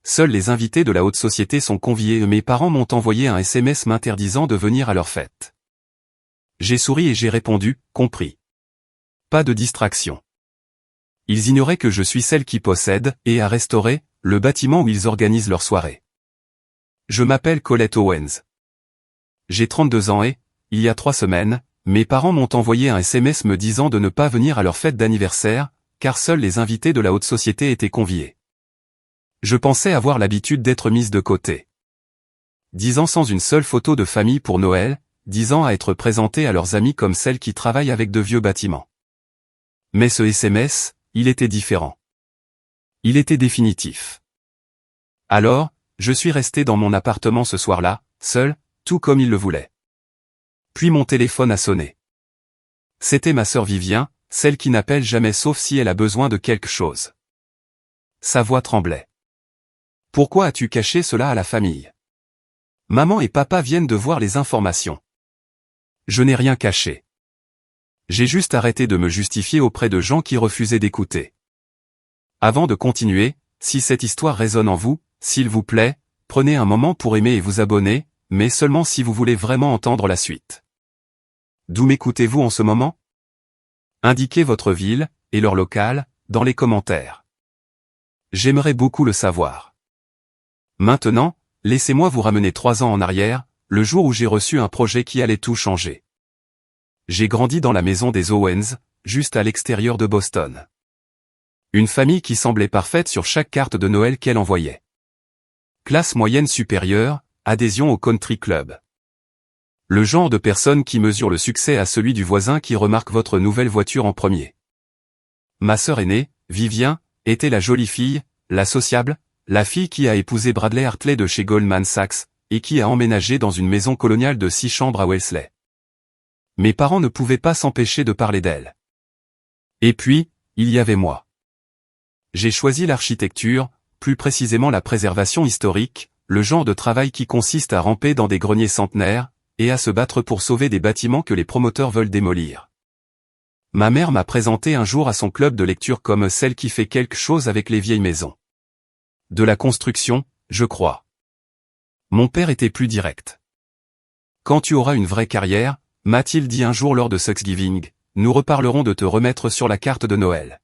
Seuls les invités de la haute société sont conviés et mes parents m'ont envoyé un SMS m'interdisant de venir à leur fête. J'ai souri et j'ai répondu, compris. Pas de distraction. Ils ignoraient que je suis celle qui possède, et a restauré, le bâtiment où ils organisent leur soirée. Je m'appelle Colette Owens. J'ai 32 ans et, il y a 3 semaines, mes parents m'ont envoyé un SMS me disant de ne pas venir à leur fête d'anniversaire, car seuls les invités de la haute société étaient conviés. Je pensais avoir l'habitude d'être mise de côté. 10 ans sans une seule photo de famille pour Noël, 10 ans à être présentée à leurs amis comme celle qui travaille avec de vieux bâtiments. Mais ce SMS, il était différent. Il était définitif. Alors, je suis resté dans mon appartement ce soir-là, seul, tout comme il le voulait. Puis mon téléphone a sonné. C'était ma sœur Vivien, celle qui n'appelle jamais sauf si elle a besoin de quelque chose. Sa voix tremblait. « Pourquoi as-tu caché cela à la famille ? Maman et papa viennent de voir les informations. » Je n'ai rien caché. J'ai juste arrêté de me justifier auprès de gens qui refusaient d'écouter. Avant de continuer, si cette histoire résonne en vous, s'il vous plaît, prenez un moment pour aimer et vous abonner, mais seulement si vous voulez vraiment entendre la suite. D'où m'écoutez-vous en ce moment ? Indiquez votre ville, et leur local, dans les commentaires. J'aimerais beaucoup le savoir. Maintenant, laissez-moi vous ramener 3 ans en arrière, le jour où j'ai reçu un projet qui allait tout changer. J'ai grandi dans la maison des Owens, juste à l'extérieur de Boston. Une famille qui semblait parfaite sur chaque carte de Noël qu'elle envoyait. Classe moyenne supérieure, adhésion au country club. Le genre de personne qui mesure le succès à celui du voisin qui remarque votre nouvelle voiture en premier. Ma sœur aînée, Vivien, était la jolie fille, la sociable, la fille qui a épousé Bradley Hartley de chez Goldman Sachs, et qui a emménagé dans une maison coloniale de 6 chambres à Wellesley. Mes parents ne pouvaient pas s'empêcher de parler d'elle. Et puis, il y avait moi. J'ai choisi l'architecture, plus précisément la préservation historique, le genre de travail qui consiste à ramper dans des greniers centenaires, et à se battre pour sauver des bâtiments que les promoteurs veulent démolir. Ma mère m'a présenté un jour à son club de lecture comme celle qui fait quelque chose avec les vieilles maisons. De la construction, je crois. Mon père était plus direct. Quand tu auras une vraie carrière, m'a-t-il dit un jour lors de Thanksgiving, nous reparlerons de te remettre sur la carte de Noël.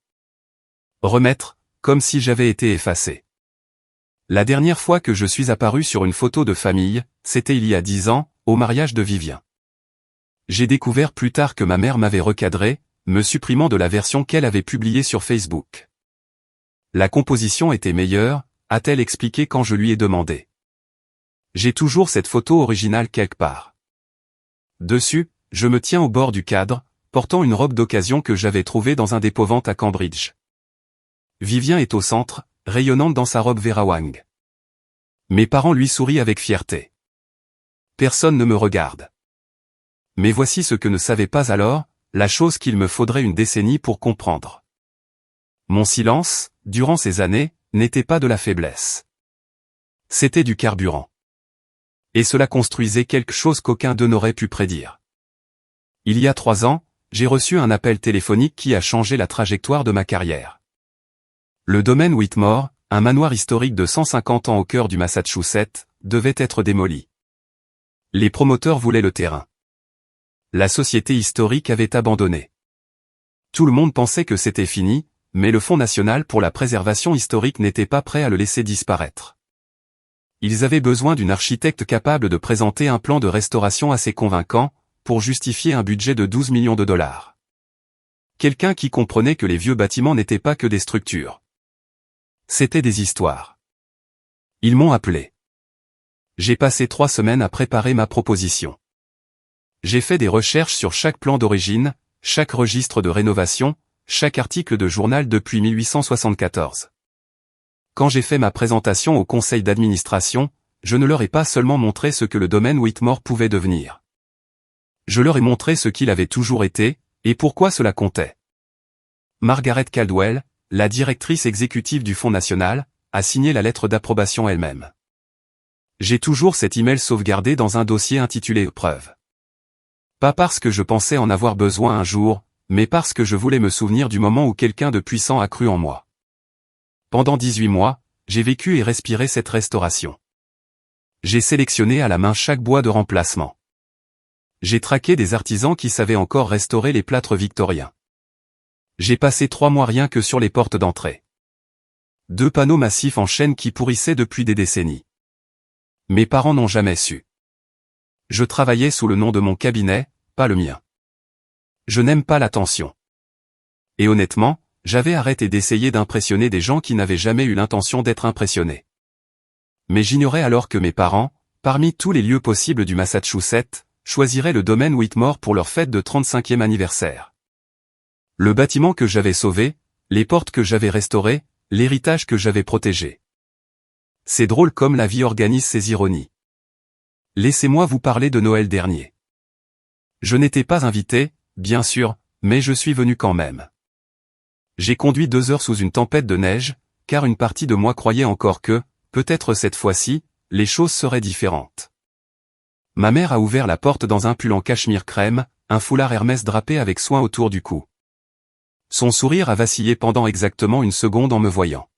Remettre, comme si j'avais été effacé. La dernière fois que je suis apparu sur une photo de famille, c'était il y a 10 ans, au mariage de Vivien. J'ai découvert plus tard que ma mère m'avait recadré, me supprimant de la version qu'elle avait publiée sur Facebook. La composition était meilleure, a-t-elle expliqué quand je lui ai demandé. J'ai toujours cette photo originale quelque part. Dessus, je me tiens au bord du cadre, portant une robe d'occasion que j'avais trouvée dans un dépôt-vente à Cambridge. Vivien est au centre, rayonnante dans sa robe Vera Wang. Mes parents lui sourient avec fierté. Personne ne me regarde. Mais voici ce que ne savait pas alors, la chose qu'il me faudrait une décennie pour comprendre. Mon silence, durant ces années, n'était pas de la faiblesse. C'était du carburant. Et cela construisait quelque chose qu'aucun d'eux n'aurait pu prédire. Il y a 3 ans, j'ai reçu un appel téléphonique qui a changé la trajectoire de ma carrière. Le domaine Whitmore, un manoir historique de 150 ans au cœur du Massachusetts, devait être démoli. Les promoteurs voulaient le terrain. La société historique avait abandonné. Tout le monde pensait que c'était fini, mais le Fonds national pour la préservation historique n'était pas prêt à le laisser disparaître. Ils avaient besoin d'une architecte capable de présenter un plan de restauration assez convaincant, pour justifier un budget de 12 millions de dollars. Quelqu'un qui comprenait que les vieux bâtiments n'étaient pas que des structures. C'étaient des histoires. Ils m'ont appelé. J'ai passé 3 semaines à préparer ma proposition. J'ai fait des recherches sur chaque plan d'origine, chaque registre de rénovation, chaque article de journal depuis 1874. Quand j'ai fait ma présentation au conseil d'administration, je ne leur ai pas seulement montré ce que le domaine Whitmore pouvait devenir. Je leur ai montré ce qu'il avait toujours été, et pourquoi cela comptait. Margaret Caldwell, la directrice exécutive du Fonds national, a signé la lettre d'approbation elle-même. J'ai toujours cet email sauvegardé dans un dossier intitulé « Preuve ». Pas parce que je pensais en avoir besoin un jour, mais parce que je voulais me souvenir du moment où quelqu'un de puissant a cru en moi. Pendant 18 mois, j'ai vécu et respiré cette restauration. J'ai sélectionné à la main chaque bois de remplacement. J'ai traqué des artisans qui savaient encore restaurer les plâtres victoriens. J'ai passé 3 mois rien que sur les portes d'entrée. 2 panneaux massifs en chêne qui pourrissaient depuis des décennies. Mes parents n'ont jamais su. Je travaillais sous le nom de mon cabinet, pas le mien. Je n'aime pas l'attention. Et honnêtement, j'avais arrêté d'essayer d'impressionner des gens qui n'avaient jamais eu l'intention d'être impressionnés. Mais j'ignorais alors que mes parents, parmi tous les lieux possibles du Massachusetts, choisiraient le domaine Whitmore pour leur fête de 35e anniversaire. Le bâtiment que j'avais sauvé, les portes que j'avais restaurées, l'héritage que j'avais protégé. C'est drôle comme la vie organise ses ironies. Laissez-moi vous parler de Noël dernier. Je n'étais pas invité, bien sûr, mais je suis venu quand même. J'ai conduit 2 heures sous une tempête de neige, car une partie de moi croyait encore que, peut-être cette fois-ci, les choses seraient différentes. Ma mère a ouvert la porte dans un pull en cachemire crème, un foulard Hermès drapé avec soin autour du cou. Son sourire a vacillé pendant exactement 1 seconde en me voyant.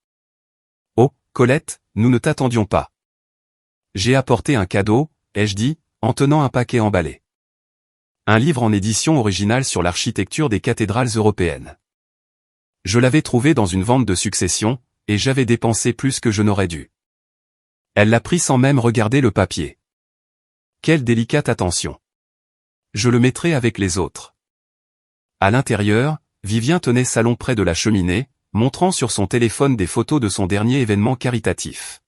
« Oh, Colette, nous ne t'attendions pas. » J'ai apporté un cadeau, ai-je dit, en tenant un paquet emballé. Un livre en édition originale sur l'architecture des cathédrales européennes. Je l'avais trouvé dans une vente de succession, et j'avais dépensé plus que je n'aurais dû. Elle l'a pris sans même regarder le papier. Quelle délicate attention. Je le mettrai avec les autres. À l'intérieur, Vivien tenait salon près de la cheminée, montrant sur son téléphone des photos de son dernier événement caritatif.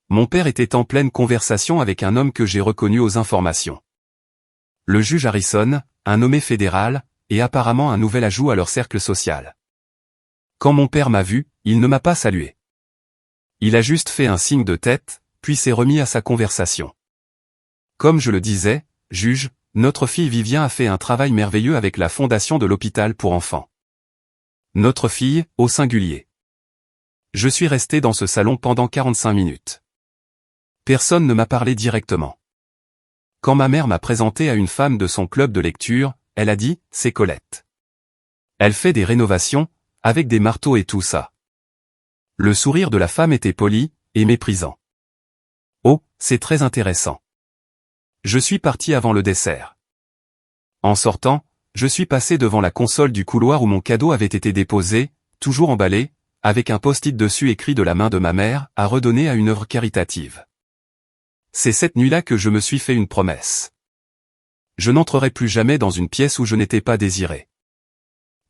Mon père était en pleine conversation avec un homme que j'ai reconnu aux informations. Le juge Harrison, un nommé fédéral, et apparemment un nouvel ajout à leur cercle social. Quand mon père m'a vu, il ne m'a pas salué. Il a juste fait un signe de tête, puis s'est remis à sa conversation. Comme je le disais, juge, notre fille Vivien a fait un travail merveilleux avec la fondation de l'hôpital pour enfants. Notre fille, au singulier. Je suis resté dans ce salon pendant 45 minutes. Personne ne m'a parlé directement. Quand ma mère m'a présenté à une femme de son club de lecture, elle a dit, c'est Colette. Elle fait des rénovations, avec des marteaux et tout ça. Le sourire de la femme était poli, et méprisant. Oh, c'est très intéressant. Je suis parti avant le dessert. En sortant, je suis passé devant la console du couloir où mon cadeau avait été déposé, toujours emballé, avec un post-it dessus écrit de la main de ma mère, à redonner à une œuvre caritative. C'est cette nuit-là que je me suis fait une promesse. Je n'entrerai plus jamais dans une pièce où je n'étais pas désiré.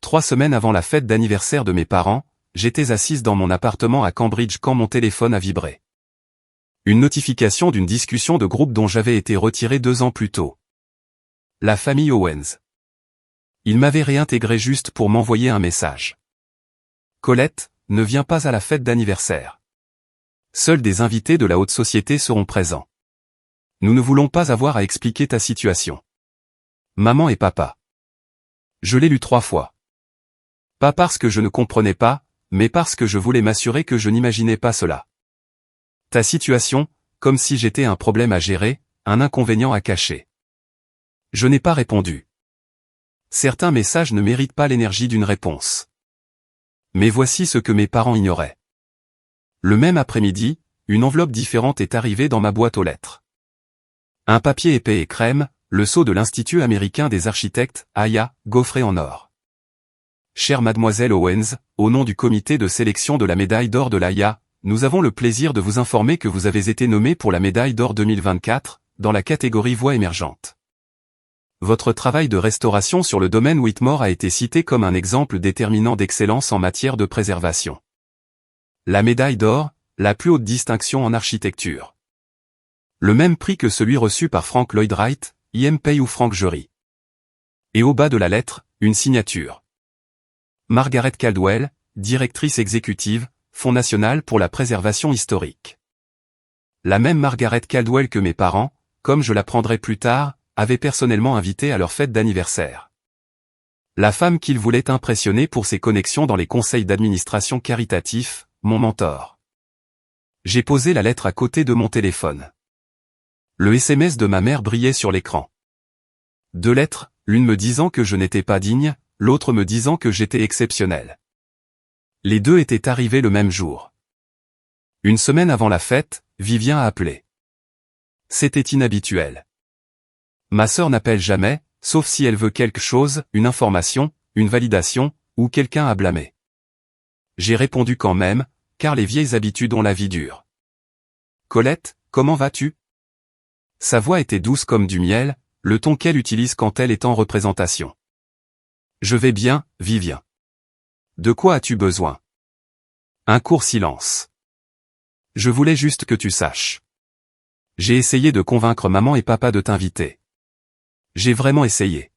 3 semaines avant la fête d'anniversaire de mes parents, j'étais assise dans mon appartement à Cambridge quand mon téléphone a vibré. Une notification d'une discussion de groupe dont j'avais été retiré 2 ans plus tôt. La famille Owens. Ils m'avaient réintégré juste pour m'envoyer un message. Colette, ne viens pas à la fête d'anniversaire. Seuls des invités de la haute société seront présents. Nous ne voulons pas avoir à expliquer ta situation. Maman et papa. Je l'ai lu 3 fois. Pas parce que je ne comprenais pas, mais parce que je voulais m'assurer que je n'imaginais pas cela. Ta situation, comme si j'étais un problème à gérer, un inconvénient à cacher. Je n'ai pas répondu. Certains messages ne méritent pas l'énergie d'une réponse. Mais voici ce que mes parents ignoraient. Le même après-midi, une enveloppe différente est arrivée dans ma boîte aux lettres. Un papier épais et crème, le sceau de l'Institut américain des architectes, AIA, gaufré en or. Chère mademoiselle Owens, au nom du comité de sélection de la médaille d'or de l'AIA, nous avons le plaisir de vous informer que vous avez été nommée pour la médaille d'or 2024, dans la catégorie voix émergente. Votre travail de restauration sur le domaine Whitmore a été cité comme un exemple déterminant d'excellence en matière de préservation. La médaille d'or, la plus haute distinction en architecture. Le même prix que celui reçu par Frank Lloyd Wright, I.M. Pei ou Frank Gehry. Et au bas de la lettre, une signature. Margaret Caldwell, directrice exécutive, Fonds national pour la préservation historique. La même Margaret Caldwell que mes parents, comme je l'apprendrai plus tard, avait personnellement invité à leur fête d'anniversaire. La femme qu'ils voulaient impressionner pour ses connexions dans les conseils d'administration caritatifs, mon mentor. J'ai posé la lettre à côté de mon téléphone. Le SMS de ma mère brillait sur l'écran. 2 lettres, l'une me disant que je n'étais pas digne, l'autre me disant que j'étais exceptionnel. Les 2 étaient arrivés le même jour. Une semaine avant la fête, Vivien a appelé. C'était inhabituel. Ma sœur n'appelle jamais, sauf si elle veut quelque chose, une information, une validation, ou quelqu'un à blâmer. J'ai répondu quand même, car les vieilles habitudes ont la vie dure. Colette, comment vas-tu? Sa voix était douce comme du miel, le ton qu'elle utilise quand elle est en représentation. Je vais bien, Vivien. De quoi as-tu besoin? Un court silence. Je voulais juste que tu saches. J'ai essayé de convaincre maman et papa de t'inviter. J'ai vraiment essayé.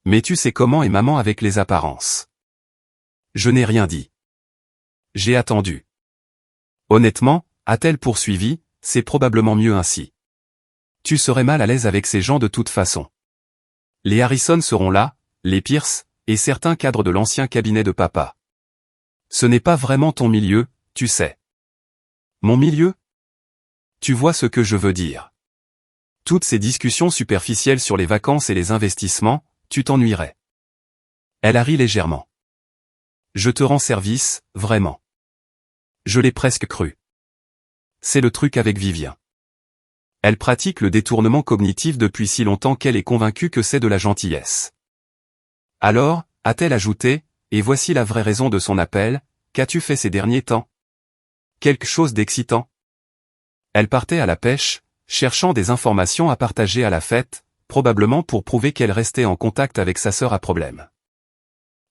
Mais tu sais comment est maman avec les apparences. Je n'ai rien dit. J'ai attendu. Honnêtement, a-t-elle poursuivi, c'est probablement mieux ainsi. Tu serais mal à l'aise avec ces gens de toute façon. Les Harrison seront là, les Pierce, et certains cadres de l'ancien cabinet de papa. Ce n'est pas vraiment ton milieu, tu sais. Mon milieu? Tu vois ce que je veux dire. Toutes ces discussions superficielles sur les vacances et les investissements, tu t'ennuierais. Elle a ri légèrement. Je te rends service, vraiment. Je l'ai presque cru. C'est le truc avec Vivien. Elle pratique le détournement cognitif depuis si longtemps qu'elle est convaincue que c'est de la gentillesse. Alors, a-t-elle ajouté, et voici la vraie raison de son appel, qu'as-tu fait ces derniers temps? Quelque chose d'excitant? Elle partait à la pêche, cherchant des informations à partager à la fête, probablement pour prouver qu'elle restait en contact avec sa sœur à problème.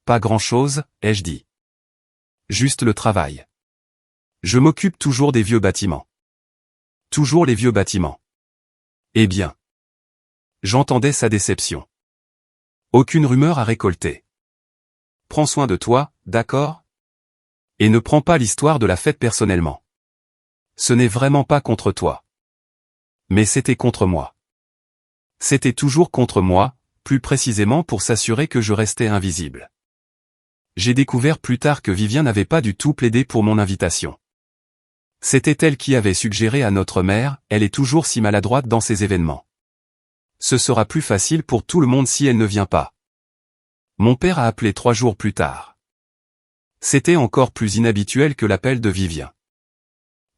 Pas grand-chose, ai-je dit. Juste le travail. Je m'occupe toujours des vieux bâtiments. Toujours les vieux bâtiments. Eh bien. J'entendais sa déception. Aucune rumeur à récolter. Prends soin de toi, d'accord? Et ne prends pas l'histoire de la fête personnellement. Ce n'est vraiment pas contre toi. Mais c'était contre moi. C'était toujours contre moi, plus précisément pour s'assurer que je restais invisible. J'ai découvert plus tard que Vivien n'avait pas du tout plaidé pour mon invitation. C'était elle qui avait suggéré à notre mère, elle est toujours si maladroite dans ces événements. Ce sera plus facile pour tout le monde si elle ne vient pas. Mon père a appelé 3 jours plus tard. C'était encore plus inhabituel que l'appel de Vivien.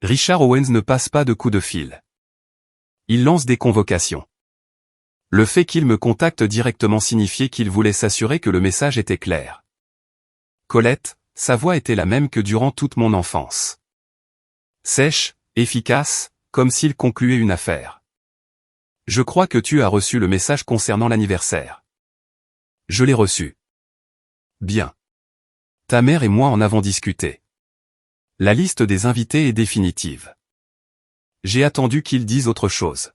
Richard Owens ne passe pas de coup de fil. Il lance des convocations. Le fait qu'il me contacte directement signifiait qu'il voulait s'assurer que le message était clair. Colette, sa voix était la même que durant toute mon enfance. Sèche, efficace, comme s'il concluait une affaire. Je crois que tu as reçu le message concernant l'anniversaire. Je l'ai reçu. Bien. Ta mère et moi en avons discuté. La liste des invités est définitive. J'ai attendu qu'ils disent autre chose.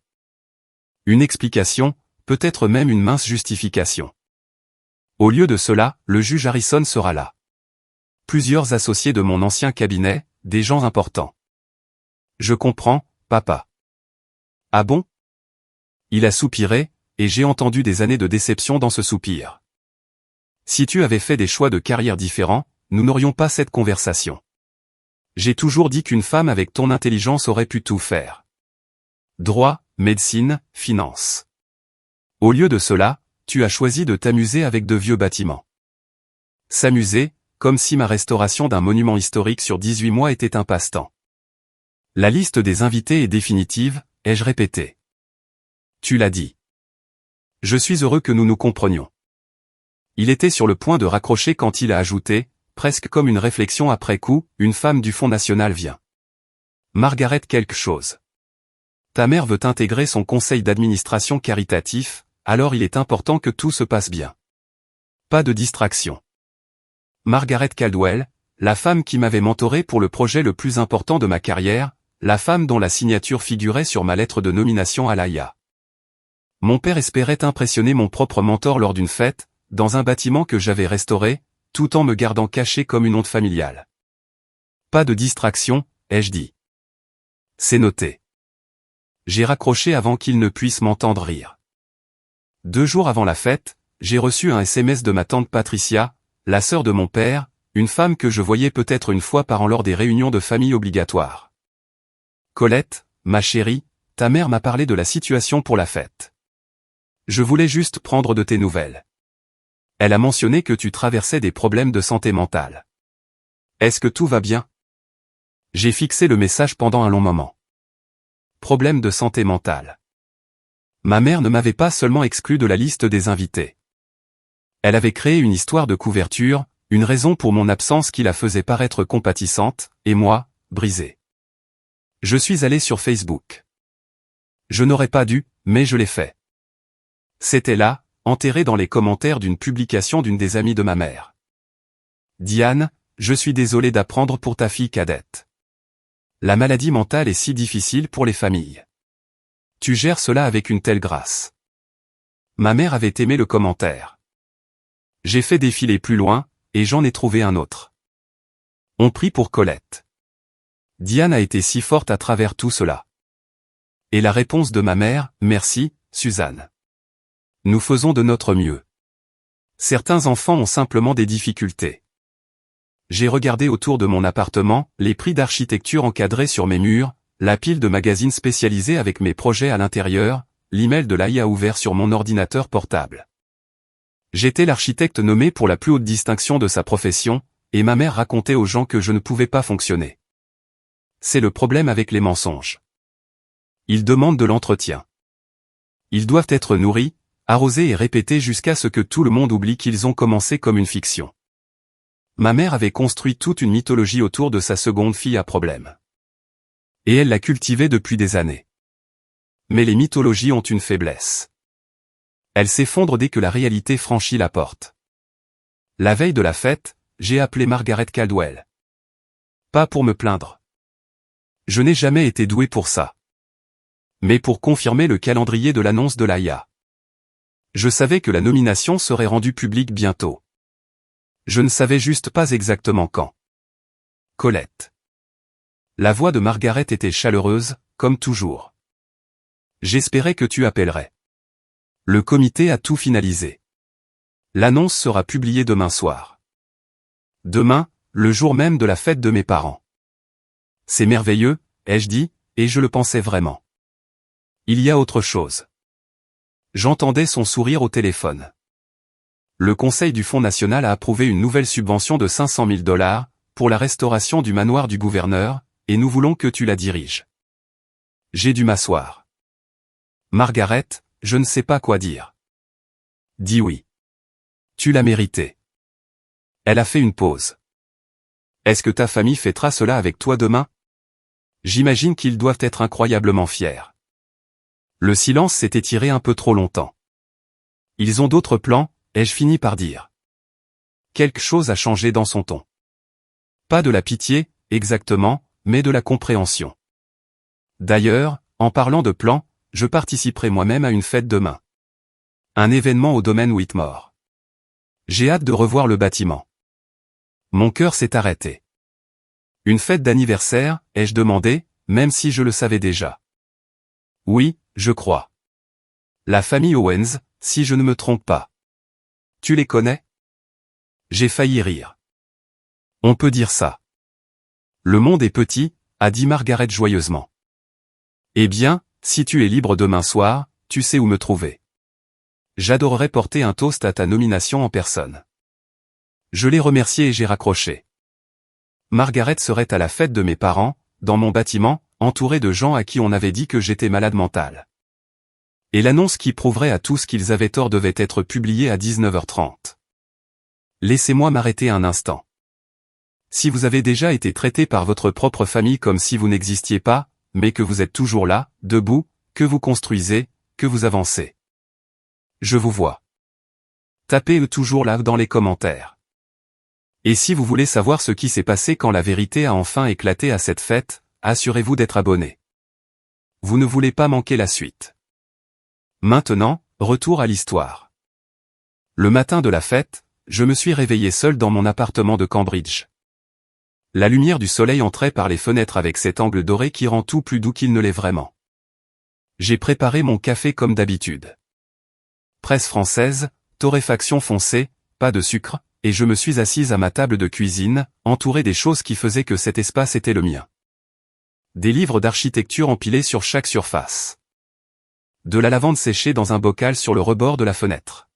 Une explication, peut-être même une mince justification. Au lieu de cela, le juge Harrison sera là. Plusieurs associés de mon ancien cabinet, des gens importants. Je comprends, papa. Ah bon? Il a soupiré, et j'ai entendu des années de déception dans ce soupir. Si tu avais fait des choix de carrière différents, nous n'aurions pas cette conversation. J'ai toujours dit qu'une femme avec ton intelligence aurait pu tout faire. Droit, médecine, finance. Au lieu de cela, tu as choisi de t'amuser avec de vieux bâtiments. S'amuser, comme si ma restauration d'un monument historique sur 18 mois était un passe-temps. La liste des invités est définitive, ai-je répété. Tu l'as dit. Je suis heureux que nous nous comprenions. Il était sur le point de raccrocher quand il a ajouté, presque comme une réflexion après coup, une femme du Fonds national vient. Margaret quelque chose. Ta mère veut intégrer son conseil d'administration caritatif, alors il est important que tout se passe bien. Pas de distraction. Margaret Caldwell, la femme qui m'avait mentoré pour le projet le plus important de ma carrière, la femme dont la signature figurait sur ma lettre de nomination à l'AIA. Mon père espérait impressionner mon propre mentor lors d'une fête, dans un bâtiment que j'avais restauré, tout en me gardant caché comme une honte familiale. Pas de distraction, ai-je dit. C'est noté. J'ai raccroché avant qu'il ne puisse m'entendre rire. 2 jours avant la fête, j'ai reçu un SMS de ma tante Patricia, la sœur de mon père, une femme que je voyais peut-être une fois par an lors des réunions de famille obligatoires. Colette, ma chérie, ta mère m'a parlé de la situation pour la fête. Je voulais juste prendre de tes nouvelles. Elle a mentionné que tu traversais des problèmes de santé mentale. Est-ce que tout va bien? J'ai fixé le message pendant un long moment. Problème de santé mentale. Ma mère ne m'avait pas seulement exclu de la liste des invités. Elle avait créé une histoire de couverture, une raison pour mon absence qui la faisait paraître compatissante, et moi, brisé. Je suis allé sur Facebook. Je n'aurais pas dû, mais je l'ai fait. C'était là, enterré dans les commentaires d'une publication d'une des amies de ma mère. Diane, je suis désolé d'apprendre pour ta fille cadette. La maladie mentale est si difficile pour les familles. Tu gères cela avec une telle grâce. Ma mère avait aimé le commentaire. J'ai fait défiler plus loin, et j'en ai trouvé un autre. On prie pour Colette. Diane a été si forte à travers tout cela. Et la réponse de ma mère, merci, Suzanne. Nous faisons de notre mieux. Certains enfants ont simplement des difficultés. J'ai regardé autour de mon appartement, les prix d'architecture encadrés sur mes murs, la pile de magazines spécialisés avec mes projets à l'intérieur, l'email de l'AIA ouvert sur mon ordinateur portable. J'étais l'architecte nommé pour la plus haute distinction de sa profession, et ma mère racontait aux gens que je ne pouvais pas fonctionner. C'est le problème avec les mensonges. Ils demandent de l'entretien. Ils doivent être nourris, arrosés et répétés jusqu'à ce que tout le monde oublie qu'ils ont commencé comme une fiction. Ma mère avait construit toute une mythologie autour de sa seconde fille à problème. Et elle l'a cultivée depuis des années. Mais les mythologies ont une faiblesse. Elles s'effondrent dès que la réalité franchit la porte. La veille de la fête, j'ai appelé Margaret Caldwell. Pas pour me plaindre. Je n'ai jamais été doué pour ça. Mais pour confirmer le calendrier de l'annonce de l'AIA. Je savais que la nomination serait rendue publique bientôt. Je ne savais juste pas exactement quand. Colette. La voix de Margaret était chaleureuse, comme toujours. J'espérais que tu appellerais. Le comité a tout finalisé. L'annonce sera publiée demain soir. Demain, le jour même de la fête de mes parents. C'est merveilleux, ai-je dit, et je le pensais vraiment. Il y a autre chose. J'entendais son sourire au téléphone. Le Conseil du Fonds national a approuvé une nouvelle subvention de 500 000 $, pour la restauration du manoir du gouverneur, et nous voulons que tu la diriges. J'ai dû m'asseoir. Margaret, je ne sais pas quoi dire. Dis oui. Tu l'as mérité. Elle a fait une pause. Est-ce que ta famille fêtera cela avec toi demain? J'imagine qu'ils doivent être incroyablement fiers. Le silence s'est étiré un peu trop longtemps. Ils ont d'autres plans, ai-je fini par dire. Quelque chose a changé dans son ton. Pas de la pitié, exactement, mais de la compréhension. D'ailleurs, en parlant de plans, je participerai moi-même à une fête demain. Un événement au domaine Whitmore. J'ai hâte de revoir le bâtiment. Mon cœur s'est arrêté. Une fête d'anniversaire, ai-je demandé, même si je le savais déjà. Oui, je crois. La famille Owens, si je ne me trompe pas. Tu les connais? J'ai failli rire. On peut dire ça. Le monde est petit, a dit Margaret joyeusement. Eh bien, si tu es libre demain soir, tu sais où me trouver. J'adorerais porter un toast à ta nomination en personne. Je l'ai remercié et j'ai raccroché. Margaret serait à la fête de mes parents, dans mon bâtiment, entourée de gens à qui on avait dit que j'étais malade mental. Et l'annonce qui prouverait à tous qu'ils avaient tort devait être publiée à 19h30. Laissez-moi m'arrêter un instant. Si vous avez déjà été traité par votre propre famille comme si vous n'existiez pas, mais que vous êtes toujours là, debout, que vous construisez, que vous avancez. Je vous vois. Tapez toujours là dans les commentaires. Et si vous voulez savoir ce qui s'est passé quand la vérité a enfin éclaté à cette fête, assurez-vous d'être abonné. Vous ne voulez pas manquer la suite. Maintenant, retour à l'histoire. Le matin de la fête, je me suis réveillé seul dans mon appartement de Cambridge. La lumière du soleil entrait par les fenêtres avec cet angle doré qui rend tout plus doux qu'il ne l'est vraiment. J'ai préparé mon café comme d'habitude. Presse française, torréfaction foncée, pas de sucre, et je me suis assise à ma table de cuisine, entourée des choses qui faisaient que cet espace était le mien. Des livres d'architecture empilés sur chaque surface. De la lavande séchée dans un bocal sur le rebord de la fenêtre.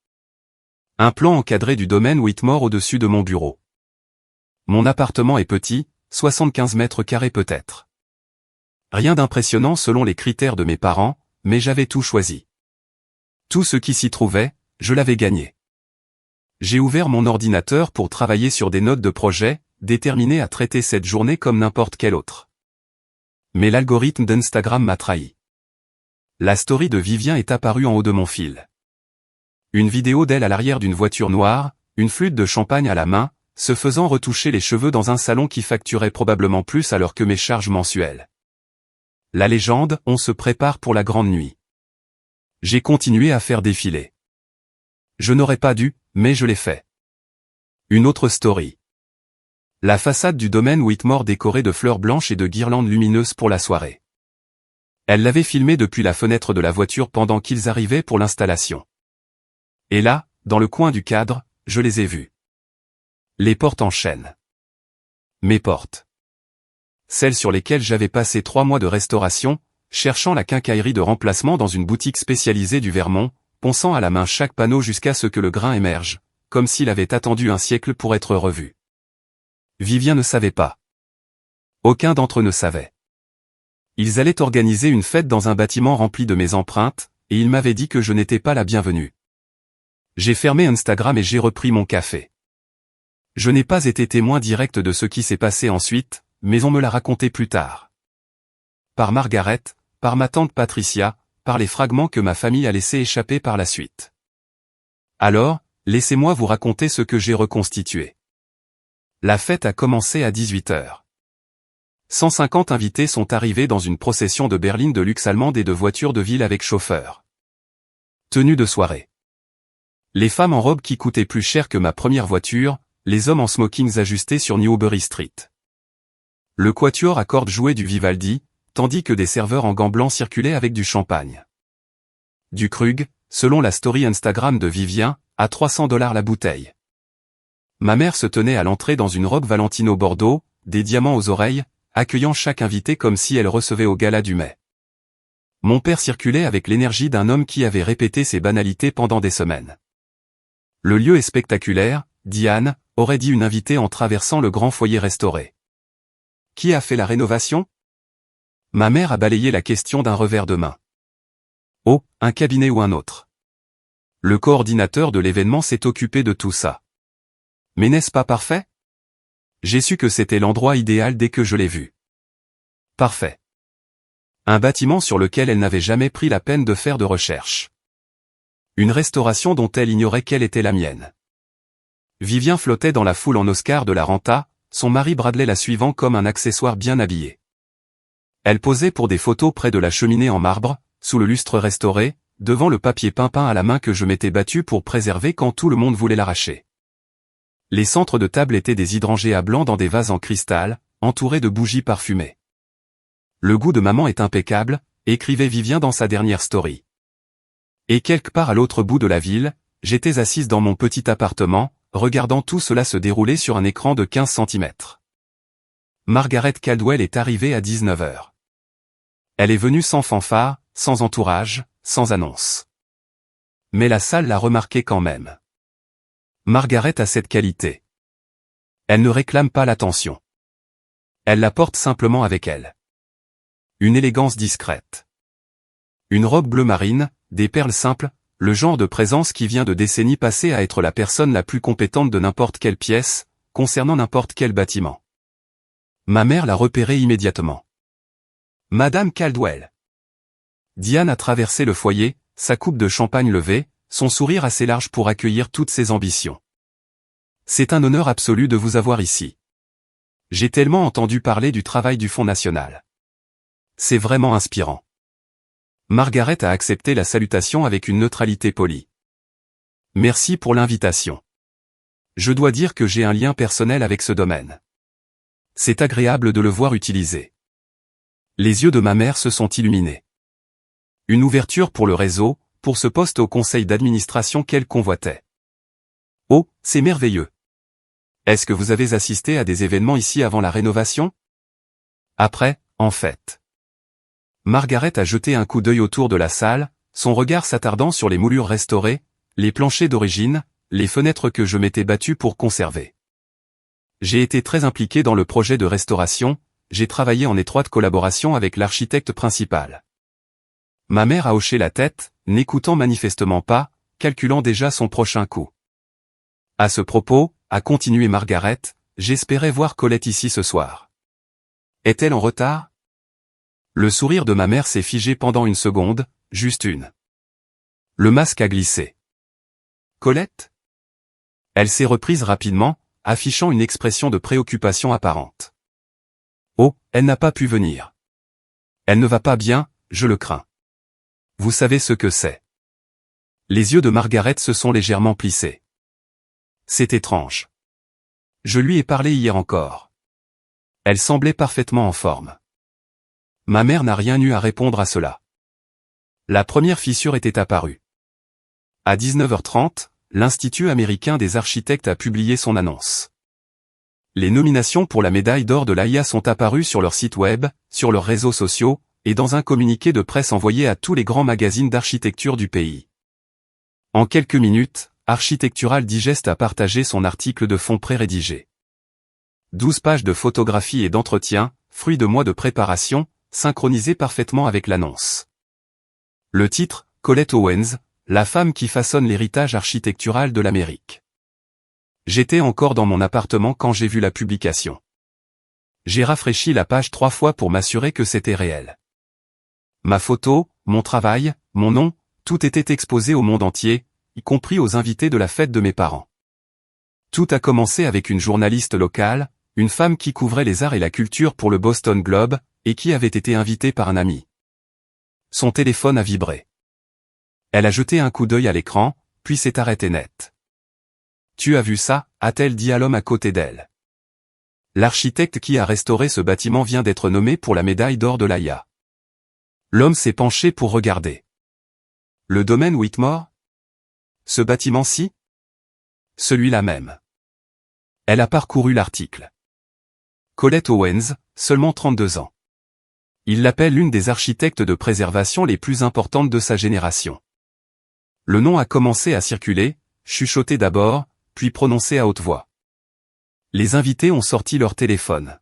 Un plan encadré du domaine Whitmore au-dessus de mon bureau. Mon appartement est petit, 75 mètres carrés peut-être. Rien d'impressionnant selon les critères de mes parents, mais j'avais tout choisi. Tout ce qui s'y trouvait, je l'avais gagné. J'ai ouvert mon ordinateur pour travailler sur des notes de projet, déterminé à traiter cette journée comme n'importe quelle autre. Mais l'algorithme d'Instagram m'a trahi. La story de Vivien est apparue en haut de mon fil. Une vidéo d'elle à l'arrière d'une voiture noire, une flûte de champagne à la main, se faisant retoucher les cheveux dans un salon qui facturait probablement plus alors que mes charges mensuelles. La légende, on se prépare pour la grande nuit. J'ai continué à faire défiler. Je n'aurais pas dû, mais je l'ai fait. Une autre story. La façade du domaine Whitmore décorée de fleurs blanches et de guirlandes lumineuses pour la soirée. Elle l'avait filmé depuis la fenêtre de la voiture pendant qu'ils arrivaient pour l'installation. Et là, dans le coin du cadre, je les ai vus. Les portes en chêne. Mes portes. Celles sur lesquelles j'avais passé 3 mois de restauration, cherchant la quincaillerie de remplacement dans une boutique spécialisée du Vermont, ponçant à la main chaque panneau jusqu'à ce que le grain émerge, comme s'il avait attendu un siècle pour être revu. Vivien ne savait pas. Aucun d'entre eux ne savait. Ils allaient organiser une fête dans un bâtiment rempli de mes empreintes, et ils m'avaient dit que je n'étais pas la bienvenue. J'ai fermé Instagram et j'ai repris mon café. Je n'ai pas été témoin direct de ce qui s'est passé ensuite, mais on me l'a raconté plus tard. Par Margaret, par ma tante Patricia, par les fragments que ma famille a laissés échapper par la suite. Alors, laissez-moi vous raconter ce que j'ai reconstitué. La fête a commencé à 18h. 150 invités sont arrivés dans une procession de berlines de luxe allemande et de voitures de ville avec chauffeur. Tenue de soirée. Les femmes en robe qui coûtaient plus cher que ma première voiture, les hommes en smokings ajustés sur Newbury Street. Le quatuor à cordes jouait du Vivaldi, tandis que des serveurs en gants blancs circulaient avec du champagne. Du Krug, selon la story Instagram de Vivien, à $300 la bouteille. Ma mère se tenait à l'entrée dans une robe Valentino Bordeaux, des diamants aux oreilles, accueillant chaque invité comme si elle recevait au gala du mai. Mon père circulait avec l'énergie d'un homme qui avait répété ses banalités pendant des semaines. Le lieu est spectaculaire, Diane, aurait dit une invitée en traversant le grand foyer restauré. Qui a fait la rénovation? Ma mère a balayé la question d'un revers de main. Oh, un cabinet ou un autre. Le coordinateur de l'événement s'est occupé de tout ça. Mais n'est-ce pas parfait? J'ai su que c'était l'endroit idéal dès que je l'ai vu. Parfait. Un bâtiment sur lequel elle n'avait jamais pris la peine de faire de recherche. Une restauration dont elle ignorait quelle était la mienne. Vivien flottait dans la foule en Oscar de la Renta, son mari Bradley la suivant comme un accessoire bien habillé. Elle posait pour des photos près de la cheminée en marbre, sous le lustre restauré, devant le papier peint à la main que je m'étais battu pour préserver quand tout le monde voulait l'arracher. Les centres de table étaient des hydrangées à blanc dans des vases en cristal, entourés de bougies parfumées. Le goût de maman est impeccable, écrivait Vivien dans sa dernière story. Et quelque part à l'autre bout de la ville, j'étais assise dans mon petit appartement, regardant tout cela se dérouler sur un écran de 15 cm. Margaret Caldwell est arrivée à 19h. Elle est venue sans fanfare, sans entourage, sans annonce. Mais la salle l'a remarqué quand même. Margaret a cette qualité. Elle ne réclame pas l'attention. Elle la porte simplement avec elle. Une élégance discrète. Une robe bleu marine, des perles simples, le genre de présence qui vient de décennies passées à être la personne la plus compétente de n'importe quelle pièce, concernant n'importe quel bâtiment. Ma mère l'a repérée immédiatement. Madame Caldwell. Diane a traversé le foyer, sa coupe de champagne levée, son sourire assez large pour accueillir toutes ses ambitions. C'est un honneur absolu de vous avoir ici. J'ai tellement entendu parler du travail du Fonds national. C'est vraiment inspirant. Margaret a accepté la salutation avec une neutralité polie. Merci pour l'invitation. Je dois dire que j'ai un lien personnel avec ce domaine. C'est agréable de le voir utilisé. Les yeux de ma mère se sont illuminés. Une ouverture pour le réseau, pour ce poste au conseil d'administration qu'elle convoitait. Oh, c'est merveilleux. Est-ce que vous avez assisté à des événements ici avant la rénovation? Après, en fait. Margaret a jeté un coup d'œil autour de la salle, son regard s'attardant sur les moulures restaurées, les planchers d'origine, les fenêtres que je m'étais battu pour conserver. J'ai été très impliqué dans le projet de restauration, j'ai travaillé en étroite collaboration avec l'architecte principal. Ma mère a hoché la tête, n'écoutant manifestement pas, calculant déjà son prochain coup. À ce propos, a continué Margaret, j'espérais voir Colette ici ce soir. Est-elle en retard? Le sourire de ma mère s'est figé pendant une seconde, juste une. Le masque a glissé. Colette? Elle s'est reprise rapidement, affichant une expression de préoccupation apparente. Oh, elle n'a pas pu venir. Elle ne va pas bien, je le crains. Vous savez ce que c'est. Les yeux de Margaret se sont légèrement plissés. C'est étrange. Je lui ai parlé hier encore. Elle semblait parfaitement en forme. Ma mère n'a rien eu à répondre à cela. La première fissure était apparue. À 19h30, l'Institut américain des architectes a publié son annonce. Les nominations pour la médaille d'or de l'AIA sont apparues sur leur site web, sur leurs réseaux sociaux, et dans un communiqué de presse envoyé à tous les grands magazines d'architecture du pays. En quelques minutes, Architectural Digest a partagé son article de fond pré-rédigé. 12 pages de photographies et d'entretiens, fruits de mois de préparation, synchronisés parfaitement avec l'annonce. Le titre, Colette Owens, la femme qui façonne l'héritage architectural de l'Amérique. J'étais encore dans mon appartement quand j'ai vu la publication. J'ai rafraîchi la page 3 fois pour m'assurer que c'était réel. Ma photo, mon travail, mon nom, tout était exposé au monde entier, y compris aux invités de la fête de mes parents. Tout a commencé avec une journaliste locale, une femme qui couvrait les arts et la culture pour le Boston Globe, et qui avait été invitée par un ami. Son téléphone a vibré. Elle a jeté un coup d'œil à l'écran, puis s'est arrêtée net. « Tu as vu ça ?» a-t-elle dit à l'homme à côté d'elle. L'architecte qui a restauré ce bâtiment vient d'être nommé pour la médaille d'or de l'AIA. L'homme s'est penché pour regarder. Le domaine Whitmore? Ce bâtiment-ci? Celui-là même. Elle a parcouru l'article. Colette Owens, seulement 32 ans. Il l'appelle l'une des architectes de préservation les plus importantes de sa génération. Le nom a commencé à circuler, chuchoté d'abord, puis prononcé à haute voix. Les invités ont sorti leur téléphone.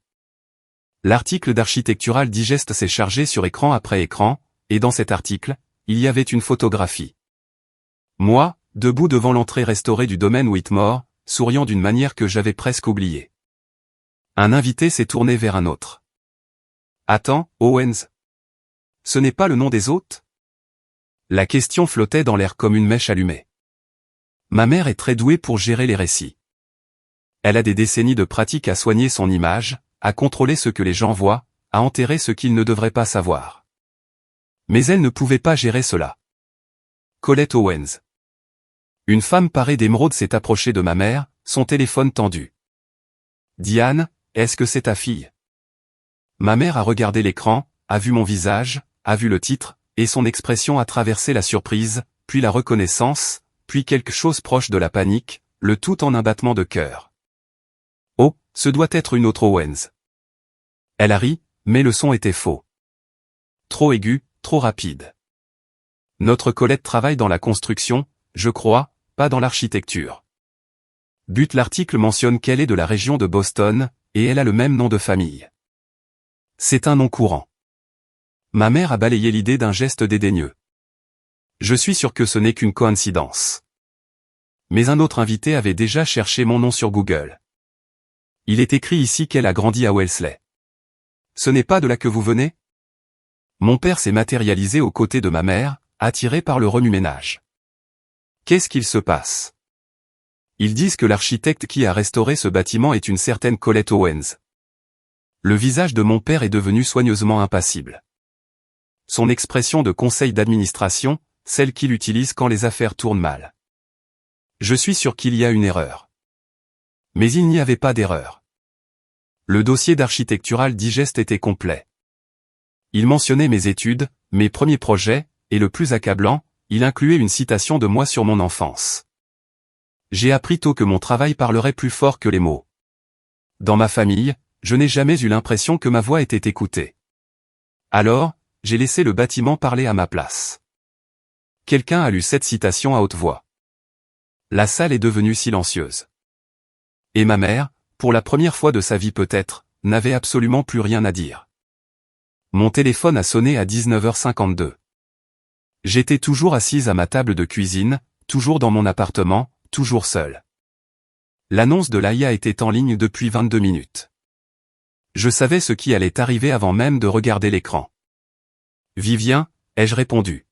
L'article d'Architectural Digest s'est chargé sur écran après écran, et dans cet article, il y avait une photographie. Moi, debout devant l'entrée restaurée du domaine Whitmore, souriant d'une manière que j'avais presque oubliée. Un invité s'est tourné vers un autre. « Attends, Owens. Ce n'est pas le nom des hôtes ? » La question flottait dans l'air comme une mèche allumée. Ma mère est très douée pour gérer les récits. Elle a des décennies de pratique à soigner son image, à contrôler ce que les gens voient, à enterrer ce qu'ils ne devraient pas savoir. Mais elle ne pouvait pas gérer cela. Colette Owens. Une femme parée d'émeraude s'est approchée de ma mère, son téléphone tendu. « Diane, est-ce que c'est ta fille ?» Ma mère a regardé l'écran, a vu mon visage, a vu le titre, et son expression a traversé la surprise, puis la reconnaissance, puis quelque chose proche de la panique, le tout en un battement de cœur. Oh, ce doit être une autre Owens. Elle a ri, mais le son était faux. Trop aigu, trop rapide. Notre Colette travaille dans la construction, je crois, pas dans l'architecture. But l'article mentionne qu'elle est de la région de Boston, et elle a le même nom de famille. C'est un nom courant. Ma mère a balayé l'idée d'un geste dédaigneux. Je suis sûr que ce n'est qu'une coïncidence. Mais un autre invité avait déjà cherché mon nom sur Google. Il est écrit ici qu'elle a grandi à Wellesley. Ce n'est pas de là que vous venez? Mon père s'est matérialisé aux côtés de ma mère, attiré par le remue-ménage. Qu'est-ce qu'il se passe? Ils disent que l'architecte qui a restauré ce bâtiment est une certaine Colette Owens. Le visage de mon père est devenu soigneusement impassible. Son expression de conseil d'administration, celle qu'il utilise quand les affaires tournent mal. Je suis sûr qu'il y a une erreur. Mais il n'y avait pas d'erreur. Le dossier d'Architectural Digest était complet. Il mentionnait mes études, mes premiers projets, et le plus accablant, il incluait une citation de moi sur mon enfance. J'ai appris tôt que mon travail parlerait plus fort que les mots. Dans ma famille, je n'ai jamais eu l'impression que ma voix était écoutée. Alors, j'ai laissé le bâtiment parler à ma place. Quelqu'un a lu cette citation à haute voix. La salle est devenue silencieuse. Et ma mère, pour la première fois de sa vie peut-être, n'avait absolument plus rien à dire. Mon téléphone a sonné à 19h52. J'étais toujours assise à ma table de cuisine, toujours dans mon appartement, toujours seule. L'annonce de Laïa était en ligne depuis 22 minutes. Je savais ce qui allait arriver avant même de regarder l'écran. « Vivien », ai-je répondu.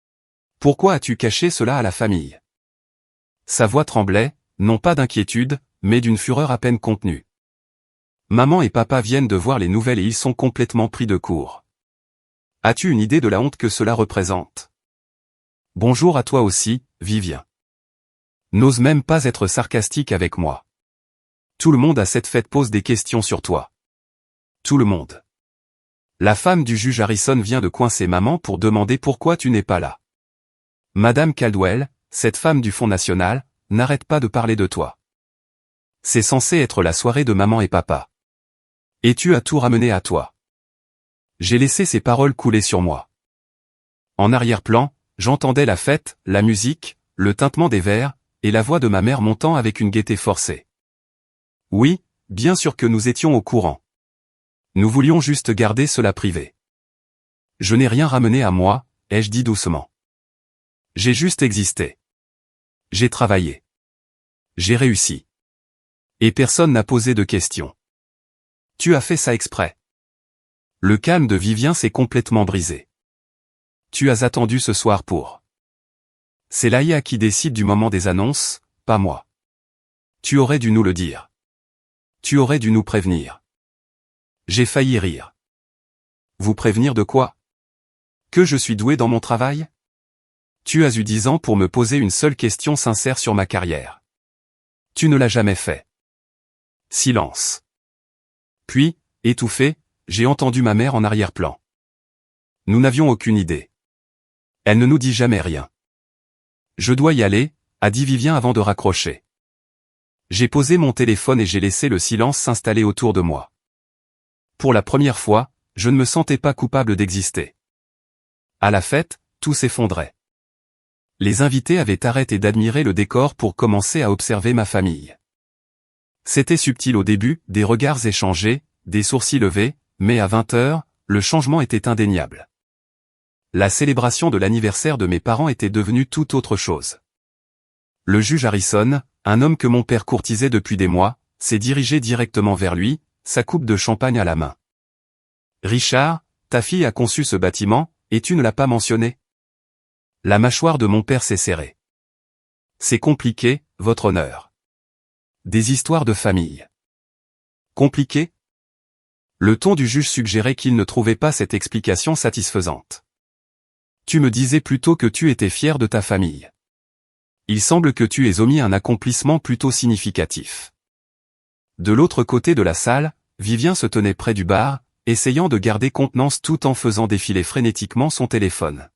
« Pourquoi as-tu caché cela à la famille ?» Sa voix tremblait, non pas d'inquiétude, mais d'une fureur à peine contenue. Maman et papa viennent de voir les nouvelles et ils sont complètement pris de court. As-tu une idée de la honte que cela représente? Bonjour à toi aussi, Vivien. N'ose même pas être sarcastique avec moi. Tout le monde à cette fête pose des questions sur toi. Tout le monde. La femme du juge Harrison vient de coincer maman pour demander pourquoi tu n'es pas là. Madame Caldwell, cette femme du Fonds National, n'arrête pas de parler de toi. C'est censé être la soirée de maman et papa. Et tu as tout ramené à toi. J'ai laissé ces paroles couler sur moi. En arrière-plan, j'entendais la fête, la musique, le tintement des verres, et la voix de ma mère montant avec une gaieté forcée. Oui, bien sûr que nous étions au courant. Nous voulions juste garder cela privé. Je n'ai rien ramené à moi, ai-je dit doucement. J'ai juste existé. J'ai travaillé. J'ai réussi. Et personne n'a posé de questions. Tu as fait ça exprès. Le calme de Vivien s'est complètement brisé. Tu as attendu ce soir pour. C'est Laïa qui décide du moment des annonces, pas moi. Tu aurais dû nous le dire. Tu aurais dû nous prévenir. J'ai failli rire. Vous prévenir de quoi? Que je suis doué dans mon travail? Tu as eu 10 ans pour me poser une seule question sincère sur ma carrière. Tu ne l'as jamais fait. Silence. Puis, étouffé, j'ai entendu ma mère en arrière-plan. Nous n'avions aucune idée. Elle ne nous dit jamais rien. Je dois y aller, a dit Vivien avant de raccrocher. J'ai posé mon téléphone et j'ai laissé le silence s'installer autour de moi. Pour la première fois, je ne me sentais pas coupable d'exister. À la fête, tout s'effondrait. Les invités avaient arrêté d'admirer le décor pour commencer à observer ma famille. C'était subtil au début, des regards échangés, des sourcils levés, mais à 20h, le changement était indéniable. La célébration de l'anniversaire de mes parents était devenue tout autre chose. Le juge Harrison, un homme que mon père courtisait depuis des mois, s'est dirigé directement vers lui, sa coupe de champagne à la main. « Richard, ta fille a conçu ce bâtiment, et tu ne l'as pas mentionné ?» La mâchoire de mon père s'est serrée. « C'est compliqué, votre honneur. Des histoires de famille. » Compliqué? Le ton du juge suggérait qu'il ne trouvait pas cette explication satisfaisante. Tu me disais plutôt que tu étais fier de ta famille. Il semble que tu aies omis un accomplissement plutôt significatif. De l'autre côté de la salle, Vivien se tenait près du bar, essayant de garder contenance tout en faisant défiler frénétiquement son téléphone.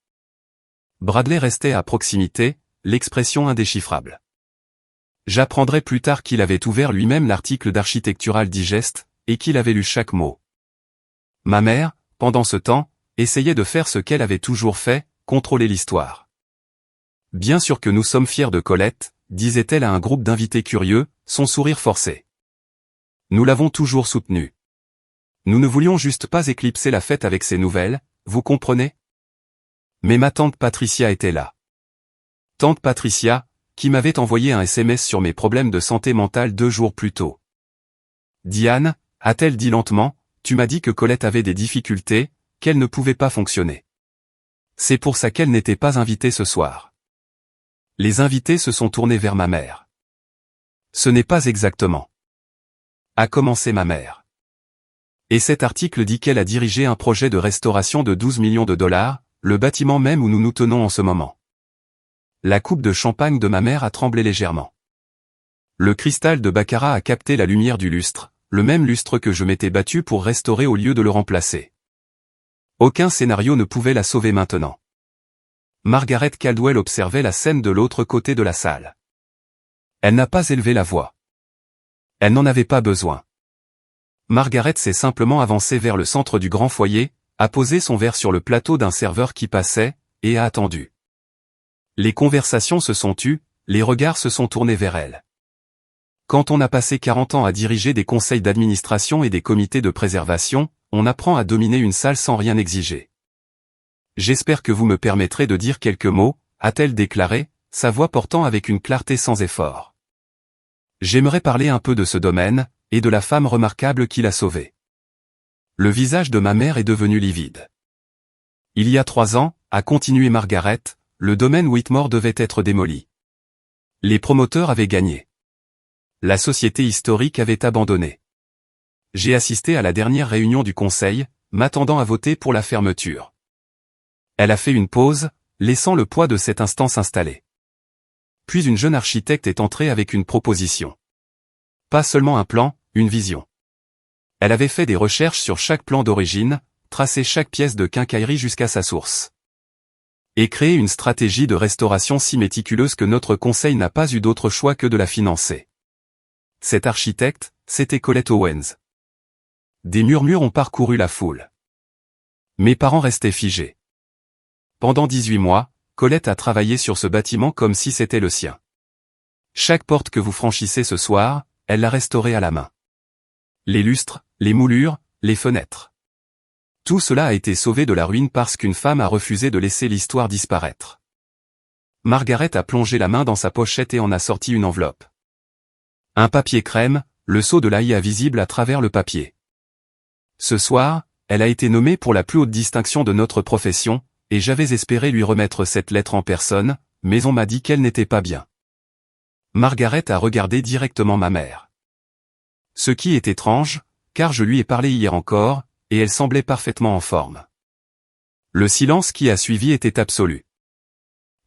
Bradley restait à proximité, l'expression indéchiffrable. J'apprendrai plus tard qu'il avait ouvert lui-même l'article d'Architectural Digest, et qu'il avait lu chaque mot. Ma mère, pendant ce temps, essayait de faire ce qu'elle avait toujours fait, contrôler l'histoire. Bien sûr que nous sommes fiers de Colette, disait-elle à un groupe d'invités curieux, son sourire forcé. Nous l'avons toujours soutenue. Nous ne voulions juste pas éclipser la fête avec ces nouvelles, vous comprenez? Mais ma tante Patricia était là. Tante Patricia, qui m'avait envoyé un SMS sur mes problèmes de santé mentale 2 jours plus tôt. Diane, a-t-elle dit lentement, tu m'as dit que Colette avait des difficultés, qu'elle ne pouvait pas fonctionner. C'est pour ça qu'elle n'était pas invitée ce soir. Les invités se sont tournés vers ma mère. Ce n'est pas exactement. A commencé ma mère. Et cet article dit qu'elle a dirigé un projet de restauration de 12 millions de dollars, le bâtiment même où nous nous tenons en ce moment. La coupe de champagne de ma mère a tremblé légèrement. Le cristal de baccarat a capté la lumière du lustre, le même lustre que je m'étais battu pour restaurer au lieu de le remplacer. Aucun scénario ne pouvait la sauver maintenant. Margaret Caldwell observait la scène de l'autre côté de la salle. Elle n'a pas élevé la voix. Elle n'en avait pas besoin. Margaret s'est simplement avancée vers le centre du grand foyer, a posé son verre sur le plateau d'un serveur qui passait, et a attendu. Les conversations se sont tues, les regards se sont tournés vers elle. Quand on a passé 40 ans à diriger des conseils d'administration et des comités de préservation, on apprend à dominer une salle sans rien exiger. J'espère que vous me permettrez de dire quelques mots, a-t-elle déclaré, sa voix portant avec une clarté sans effort. J'aimerais parler un peu de ce domaine, et de la femme remarquable qui l'a sauvée. Le visage de ma mère est devenu livide. Il y a 3 ans, a continué Margaret, le domaine Whitmore devait être démoli. Les promoteurs avaient gagné. La société historique avait abandonné. J'ai assisté à la dernière réunion du conseil, m'attendant à voter pour la fermeture. Elle a fait une pause, laissant le poids de cette instance installé. Puis une jeune architecte est entrée avec une proposition. Pas seulement un plan, une vision. Elle avait fait des recherches sur chaque plan d'origine, tracé chaque pièce de quincaillerie jusqu'à sa source. Et créé une stratégie de restauration si méticuleuse que notre conseil n'a pas eu d'autre choix que de la financer. Cette architecte, c'était Colette Owens. Des murmures ont parcouru la foule. Mes parents restaient figés. Pendant 18 mois, Colette a travaillé sur ce bâtiment comme si c'était le sien. Chaque porte que vous franchissez ce soir, elle l'a restaurée à la main. Les lustres, les moulures, les fenêtres. Tout cela a été sauvé de la ruine parce qu'une femme a refusé de laisser l'histoire disparaître. Margaret a plongé la main dans sa pochette et en a sorti une enveloppe. Un papier crème, le sceau de l'AIA visible à travers le papier. Ce soir, elle a été nommée pour la plus haute distinction de notre profession, et j'avais espéré lui remettre cette lettre en personne, mais on m'a dit qu'elle n'était pas bien. Margaret a regardé directement ma mère. Ce qui est étrange, car je lui ai parlé hier encore, et elle semblait parfaitement en forme. Le silence qui a suivi était absolu.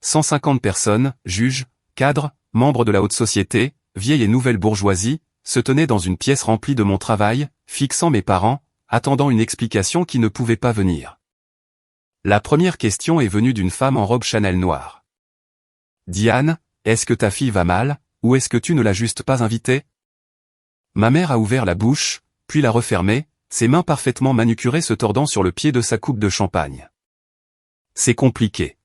150 personnes, juges, cadres, membres de la haute société, vieille et nouvelle bourgeoisie, se tenaient dans une pièce remplie de mon travail, fixant mes parents, attendant une explication qui ne pouvait pas venir. La première question est venue d'une femme en robe Chanel noire. « Diane, est-ce que ta fille va mal, ou est-ce que tu ne l'as juste pas invitée ?» Ma mère a ouvert la bouche, puis l'a refermée, ses mains parfaitement manucurées se tordant sur le pied de sa coupe de champagne. C'est compliqué.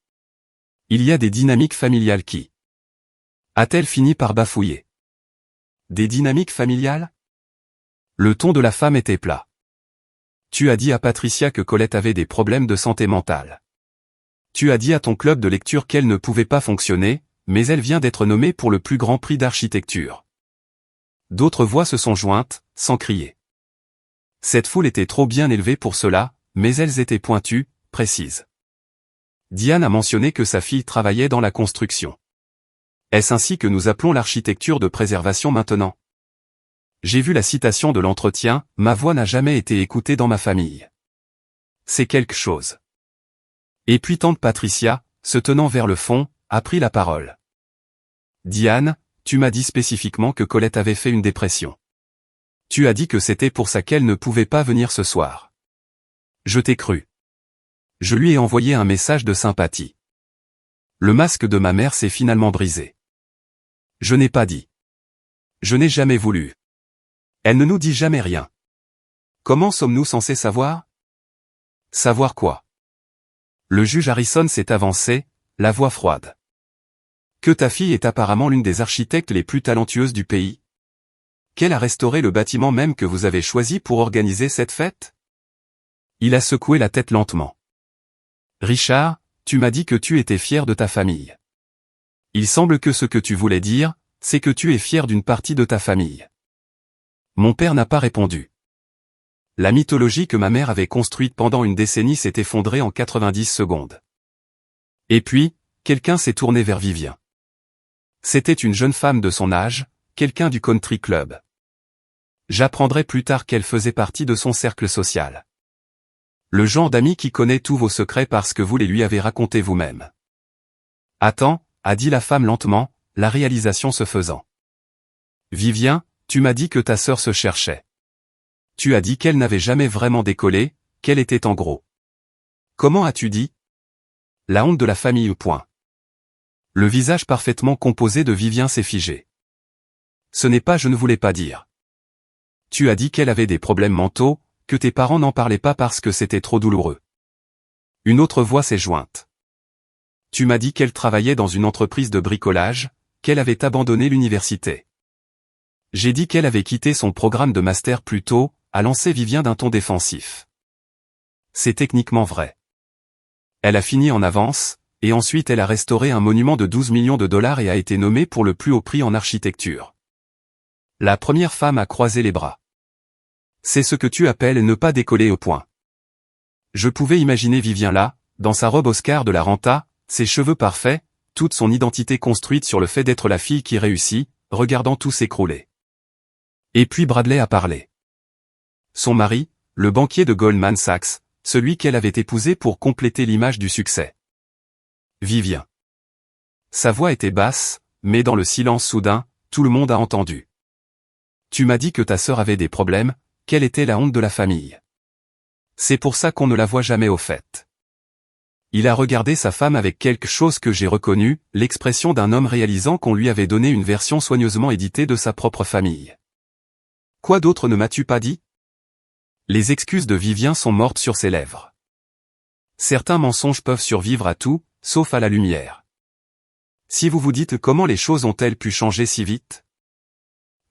Il y a des dynamiques familiales qui... A-t-elle fini par bafouiller? Des dynamiques familiales? Le ton de la femme était plat. Tu as dit à Patricia que Colette avait des problèmes de santé mentale. Tu as dit à ton club de lecture qu'elle ne pouvait pas fonctionner, mais elle vient d'être nommée pour le plus grand prix d'architecture. D'autres voix se sont jointes, sans crier. Cette foule était trop bien élevée pour cela, mais elles étaient pointues, précises. Diane a mentionné que sa fille travaillait dans la construction. Est-ce ainsi que nous appelons l'architecture de préservation maintenant? J'ai vu la citation de l'entretien, ma voix n'a jamais été écoutée dans ma famille. C'est quelque chose. Et puis tante Patricia, se tenant vers le fond, a pris la parole. Diane, tu m'as dit spécifiquement que Colette avait fait une dépression. Tu as dit que c'était pour ça qu'elle ne pouvait pas venir ce soir. Je t'ai cru. Je lui ai envoyé un message de sympathie. Le masque de ma mère s'est finalement brisé. Je n'ai pas dit. Je n'ai jamais voulu. Elle ne nous dit jamais rien. Comment sommes-nous censés savoir? Savoir quoi? Le juge Harrison s'est avancé, la voix froide. Que ta fille est apparemment l'une des architectes les plus talentueuses du pays? Qu'elle a restauré le bâtiment même que vous avez choisi pour organiser cette fête? Il a secoué la tête lentement. Richard, tu m'as dit que tu étais fier de ta famille. Il semble que ce que tu voulais dire, c'est que tu es fier d'une partie de ta famille. Mon père n'a pas répondu. La mythologie que ma mère avait construite pendant une décennie s'est effondrée en 90 secondes. Et puis, quelqu'un s'est tourné vers Vivien. C'était une jeune femme de son âge, quelqu'un du country club. J'apprendrai plus tard qu'elle faisait partie de son cercle social. Le genre d'ami qui connaît tous vos secrets parce que vous les lui avez racontés vous-même. Attends, a dit la femme lentement, la réalisation se faisant. Vivien, tu m'as dit que ta sœur se cherchait. Tu as dit qu'elle n'avait jamais vraiment décollé, qu'elle était en gros. Comment as-tu dit? La honte de la famille. Point. Le visage parfaitement composé de Vivien s'est figé. Ce n'est pas je ne voulais pas dire. Tu as dit qu'elle avait des problèmes mentaux, que tes parents n'en parlaient pas parce que c'était trop douloureux. Une autre voix s'est jointe. Tu m'as dit qu'elle travaillait dans une entreprise de bricolage, qu'elle avait abandonné l'université. J'ai dit qu'elle avait quitté son programme de master plus tôt, a lancé Vivien d'un ton défensif. C'est techniquement vrai. Elle a fini en avance, et ensuite elle a restauré un monument de 12 millions de dollars et a été nommée pour le plus haut prix en architecture. La première femme à croiser les bras. C'est ce que tu appelles ne pas décoller au point. Je pouvais imaginer Vivien là, dans sa robe Oscar de la Renta, ses cheveux parfaits, toute son identité construite sur le fait d'être la fille qui réussit, regardant tout s'écrouler. Et puis Bradley a parlé. Son mari, le banquier de Goldman Sachs, celui qu'elle avait épousé pour compléter l'image du succès. Vivien. Sa voix était basse, mais dans le silence soudain, tout le monde a entendu. Tu m'as dit que ta sœur avait des problèmes, quelle était la honte de la famille. C'est pour ça qu'on ne la voit jamais au fait. Il a regardé sa femme avec quelque chose que j'ai reconnu, l'expression d'un homme réalisant qu'on lui avait donné une version soigneusement éditée de sa propre famille. Quoi d'autre ne m'as-tu pas dit? Les excuses de Vivien sont mortes sur ses lèvres. Certains mensonges peuvent survivre à tout, sauf à la lumière. Si vous vous dites comment les choses ont-elles pu changer si vite?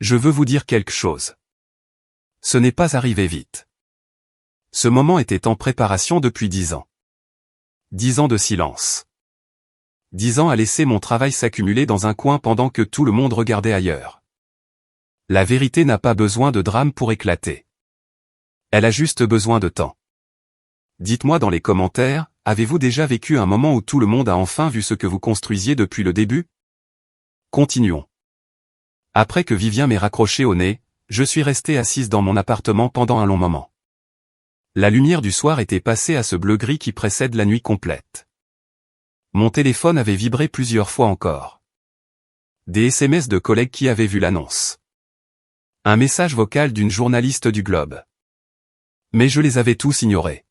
Je veux vous dire quelque chose. Ce n'est pas arrivé vite. Ce moment était en préparation depuis 10 ans. 10 ans de silence. 10 ans à laisser mon travail s'accumuler dans un coin pendant que tout le monde regardait ailleurs. La vérité n'a pas besoin de drame pour éclater. Elle a juste besoin de temps. Dites-moi dans les commentaires, avez-vous déjà vécu un moment où tout le monde a enfin vu ce que vous construisiez depuis le début? Continuons. Après que Vivien m'ait raccroché au nez, je suis restée assise dans mon appartement pendant un long moment. La lumière du soir était passée à ce bleu-gris qui précède la nuit complète. Mon téléphone avait vibré plusieurs fois encore. Des SMS de collègues qui avaient vu l'annonce. Un message vocal d'une journaliste du Globe. Mais je les avais tous ignorés.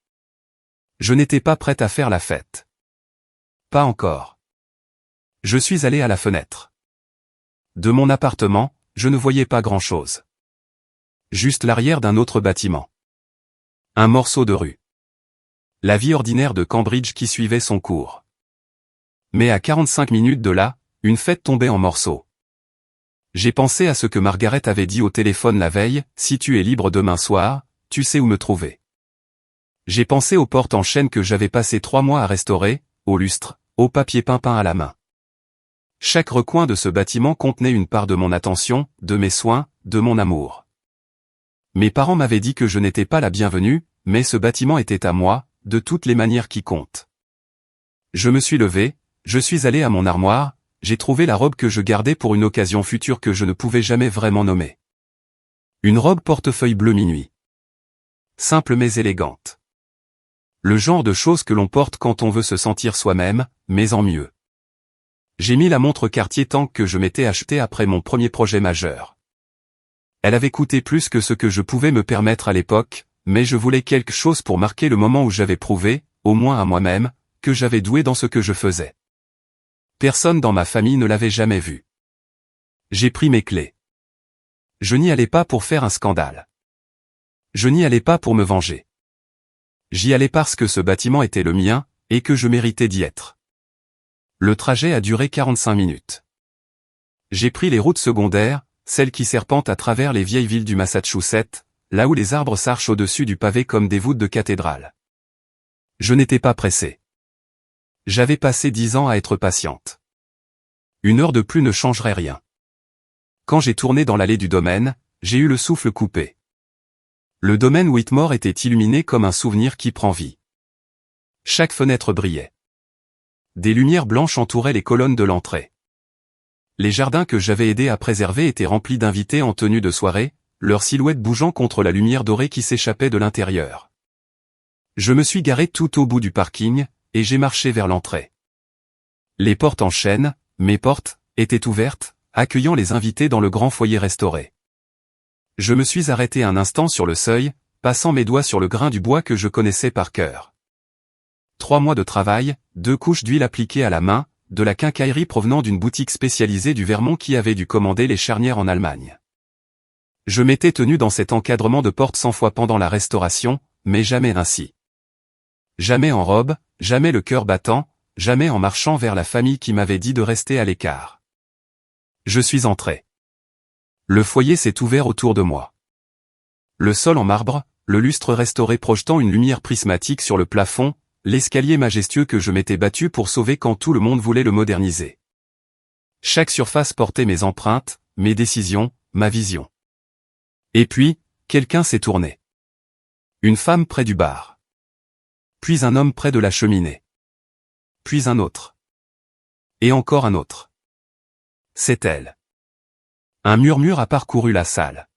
Je n'étais pas prête à faire la fête. Pas encore. Je suis allé à la fenêtre. De mon appartement, je ne voyais pas grand-chose. Juste l'arrière d'un autre bâtiment. Un morceau de rue. La vie ordinaire de Cambridge qui suivait son cours. Mais à 45 minutes de là, une fête tombait en morceaux. J'ai pensé à ce que Margaret avait dit au téléphone la veille, si tu es libre demain soir, tu sais où me trouver. J'ai pensé aux portes en chêne que j'avais passé 3 mois à restaurer, au lustre, au papier peint à la main. Chaque recoin de ce bâtiment contenait une part de mon attention, de mes soins, de mon amour. Mes parents m'avaient dit que je n'étais pas la bienvenue, mais ce bâtiment était à moi, de toutes les manières qui comptent. Je me suis levé, je suis allé à mon armoire, j'ai trouvé la robe que je gardais pour une occasion future que je ne pouvais jamais vraiment nommer. Une robe portefeuille bleu minuit. Simple mais élégante. Le genre de choses que l'on porte quand on veut se sentir soi-même, mais en mieux. J'ai mis la montre Cartier Tank que je m'étais achetée après mon premier projet majeur. Elle avait coûté plus que ce que je pouvais me permettre à l'époque, mais je voulais quelque chose pour marquer le moment où j'avais prouvé, au moins à moi-même, que j'avais doué dans ce que je faisais. Personne dans ma famille ne l'avait jamais vu. J'ai pris mes clés. Je n'y allais pas pour faire un scandale. Je n'y allais pas pour me venger. J'y allais parce que ce bâtiment était le mien, et que je méritais d'y être. Le trajet a duré 45 minutes. J'ai pris les routes secondaires, celles qui serpentent à travers les vieilles villes du Massachusetts, là où les arbres s'archent au-dessus du pavé comme des voûtes de cathédrale. Je n'étais pas pressé. J'avais passé 10 ans à être patiente. 1 heure de plus ne changerait rien. Quand j'ai tourné dans l'allée du domaine, j'ai eu le souffle coupé. Le domaine Whitmore était illuminé comme un souvenir qui prend vie. Chaque fenêtre brillait. Des lumières blanches entouraient les colonnes de l'entrée. Les jardins que j'avais aidé à préserver étaient remplis d'invités en tenue de soirée, leurs silhouettes bougeant contre la lumière dorée qui s'échappait de l'intérieur. Je me suis garé tout au bout du parking, et j'ai marché vers l'entrée. Les portes en chêne, mes portes, étaient ouvertes, accueillant les invités dans le grand foyer restauré. Je me suis arrêté un instant sur le seuil, passant mes doigts sur le grain du bois que je connaissais par cœur. 3 mois de travail, 2 couches d'huile appliquées à la main, de la quincaillerie provenant d'une boutique spécialisée du Vermont qui avait dû commander les charnières en Allemagne. Je m'étais tenu dans cet encadrement de porte 100 fois pendant la restauration, mais jamais ainsi. Jamais en robe, jamais le cœur battant, jamais en marchant vers la famille qui m'avait dit de rester à l'écart. Je suis entré. Le foyer s'est ouvert autour de moi. Le sol en marbre, le lustre restauré projetant une lumière prismatique sur le plafond, l'escalier majestueux que je m'étais battu pour sauver quand tout le monde voulait le moderniser. Chaque surface portait mes empreintes, mes décisions, ma vision. Et puis, quelqu'un s'est tourné. Une femme près du bar. Puis un homme près de la cheminée. Puis un autre. Et encore un autre. C'est elle. Un murmure a parcouru la salle.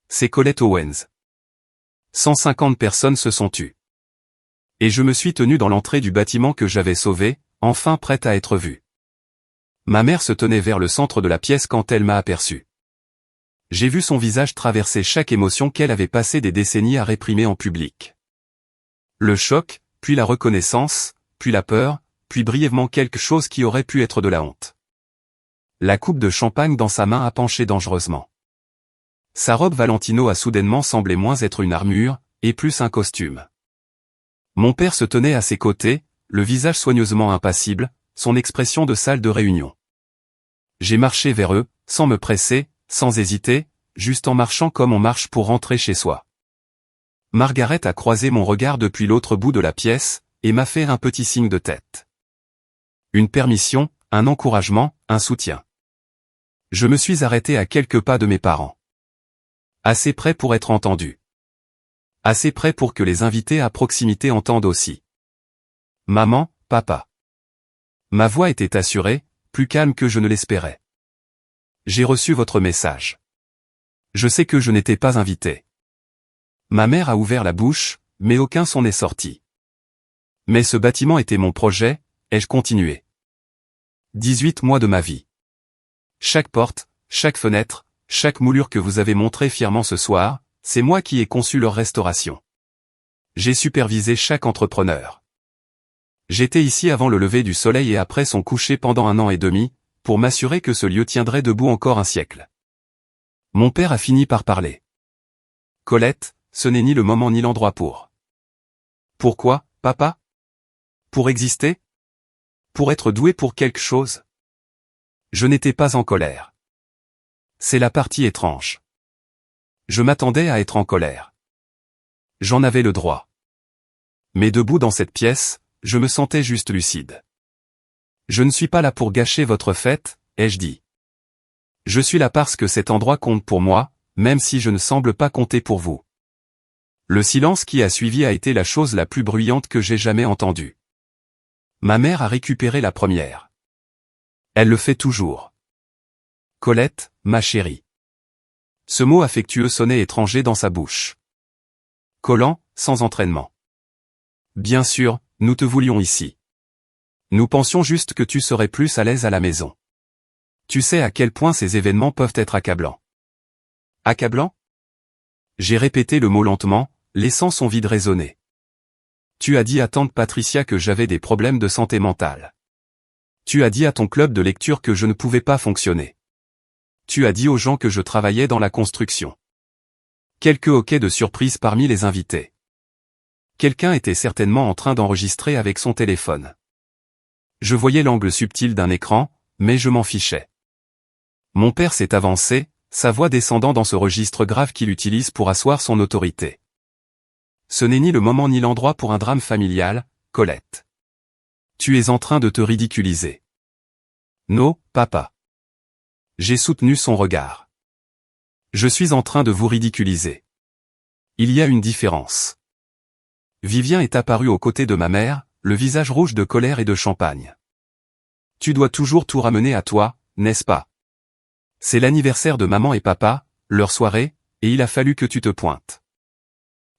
C'est Colette Owens. 150 personnes se sont tues. Et je me suis tenu dans l'entrée du bâtiment que j'avais sauvé, enfin prête à être vue. Ma mère se tenait vers le centre de la pièce quand elle m'a aperçu. J'ai vu son visage traverser chaque émotion qu'elle avait passé des décennies à réprimer en public. Le choc, puis la reconnaissance, puis la peur, puis brièvement quelque chose qui aurait pu être de la honte. La coupe de champagne dans sa main a penché dangereusement. Sa robe Valentino a soudainement semblé moins être une armure, et plus un costume. Mon père se tenait à ses côtés, le visage soigneusement impassible, son expression de salle de réunion. J'ai marché vers eux, sans me presser, sans hésiter, juste en marchant comme on marche pour rentrer chez soi. Margaret a croisé mon regard depuis l'autre bout de la pièce, et m'a fait un petit signe de tête. Une permission, un encouragement, un soutien. Je me suis arrêté à quelques pas de mes parents. Assez près pour être entendu. Assez près pour que les invités à proximité entendent aussi. Maman, papa. Ma voix était assurée, plus calme que je ne l'espérais. J'ai reçu votre message. Je sais que je n'étais pas invité. Ma mère a ouvert la bouche, mais aucun son n'est sorti. Mais ce bâtiment était mon projet, ai-je continué. 18 mois de ma vie. Chaque porte, chaque fenêtre, chaque moulure que vous avez montrée fièrement ce soir, c'est moi qui ai conçu leur restauration. J'ai supervisé chaque entrepreneur. J'étais ici avant le lever du soleil et après son coucher pendant 1 an et demi, pour m'assurer que ce lieu tiendrait debout encore un siècle. Mon père a fini par parler. Colette, ce n'est ni le moment ni l'endroit pour. Pourquoi, papa? Pour exister? Pour être doué pour quelque chose? Je n'étais pas en colère. C'est la partie étrange. Je m'attendais à être en colère. J'en avais le droit. Mais debout dans cette pièce, je me sentais juste lucide. Je ne suis pas là pour gâcher votre fête, ai-je dit. Je suis là parce que cet endroit compte pour moi, même si je ne semble pas compter pour vous. Le silence qui a suivi a été la chose la plus bruyante que j'ai jamais entendue. Ma mère a récupéré la première. Elle le fait toujours. Colette, ma chérie. Ce mot affectueux sonnait étranger dans sa bouche. Collant, sans entraînement. Bien sûr, nous te voulions ici. Nous pensions juste que tu serais plus à l'aise à la maison. Tu sais à quel point ces événements peuvent être accablants. Accablants? J'ai répété le mot lentement, laissant son vide résonner. Tu as dit à tante Patricia que j'avais des problèmes de santé mentale. Tu as dit à ton club de lecture que je ne pouvais pas fonctionner. Tu as dit aux gens que je travaillais dans la construction. Quelques hoquets de surprise parmi les invités. Quelqu'un était certainement en train d'enregistrer avec son téléphone. Je voyais l'angle subtil d'un écran, mais je m'en fichais. Mon père s'est avancé, sa voix descendant dans ce registre grave qu'il utilise pour asseoir son autorité. Ce n'est ni le moment ni l'endroit pour un drame familial, Colette. Tu es en train de te ridiculiser. Non, papa. J'ai soutenu son regard. Je suis en train de vous ridiculiser. Il y a une différence. Vivien est apparu aux côtés de ma mère, le visage rouge de colère et de champagne. Tu dois toujours tout ramener à toi, n'est-ce pas? C'est l'anniversaire de maman et papa, leur soirée, et il a fallu que tu te pointes.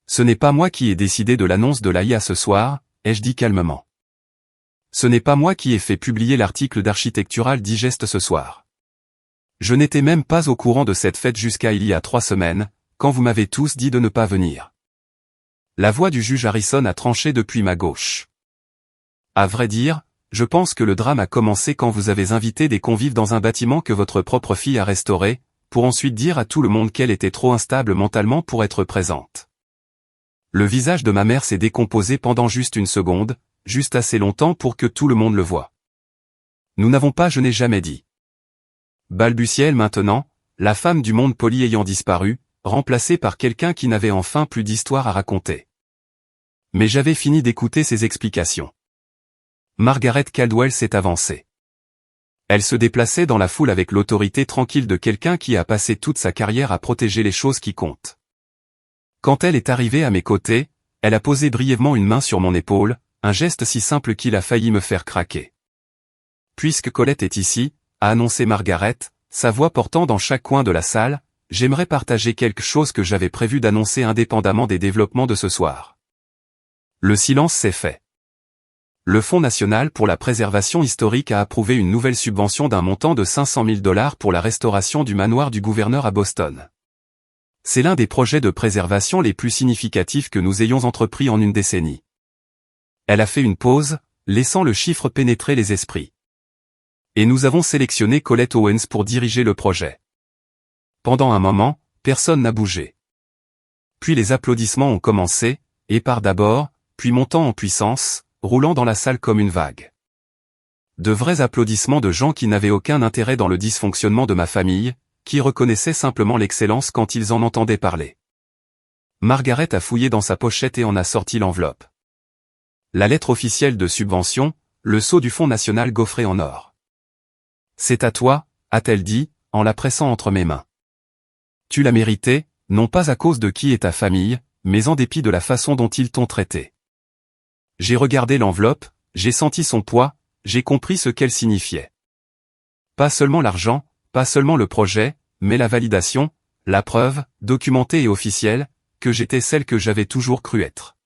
Ce n'est pas moi qui ai décidé de l'annonce de l'AIA ce soir, ai-je dit calmement. Ce n'est pas moi qui ai fait publier l'article d'Architectural Digest ce soir. Je n'étais même pas au courant de cette fête jusqu'à il y a 3 semaines, quand vous m'avez tous dit de ne pas venir. La voix du juge Harrison a tranché depuis ma gauche. À vrai dire, je pense que le drame a commencé quand vous avez invité des convives dans un bâtiment que votre propre fille a restauré, pour ensuite dire à tout le monde qu'elle était trop instable mentalement pour être présente. Le visage de ma mère s'est décomposé pendant juste 1 seconde, juste assez longtemps pour que tout le monde le voie. Nous n'avons pas, je n'ai jamais dit. Balbutia-elle maintenant, la femme du monde poli ayant disparu, remplacée par quelqu'un qui n'avait enfin plus d'histoire à raconter. Mais j'avais fini d'écouter ses explications. Margaret Caldwell s'est avancée. Elle se déplaçait dans la foule avec l'autorité tranquille de quelqu'un qui a passé toute sa carrière à protéger les choses qui comptent. Quand elle est arrivée à mes côtés, elle a posé brièvement une main sur mon épaule, un geste si simple qu'il a failli me faire craquer. Puisque Colette est ici, a annoncé Margaret, sa voix portant dans chaque coin de la salle, j'aimerais partager quelque chose que j'avais prévu d'annoncer indépendamment des développements de ce soir. Le silence s'est fait. Le Fonds national pour la préservation historique a approuvé une nouvelle subvention d'un montant de 500 000 $ pour la restauration du manoir du gouverneur à Boston. C'est l'un des projets de préservation les plus significatifs que nous ayons entrepris en une décennie. Elle a fait une pause, laissant le chiffre pénétrer les esprits. Et nous avons sélectionné Colette Owens pour diriger le projet. Pendant un moment, personne n'a bougé. Puis les applaudissements ont commencé, épars d'abord, puis montant en puissance, roulant dans la salle comme une vague. De vrais applaudissements de gens qui n'avaient aucun intérêt dans le dysfonctionnement de ma famille, qui reconnaissaient simplement l'excellence quand ils en entendaient parler. Margaret a fouillé dans sa pochette et en a sorti l'enveloppe. La lettre officielle de subvention, le sceau du Fonds national gaufré en or. C'est à toi, a-t-elle dit, en la pressant entre mes mains. Tu l'as mérité, non pas à cause de qui est ta famille, mais en dépit de la façon dont ils t'ont traité. J'ai regardé l'enveloppe, j'ai senti son poids, j'ai compris ce qu'elle signifiait. Pas seulement l'argent, pas seulement le projet, mais la validation, la preuve, documentée et officielle, que j'étais celle que j'avais toujours cru être.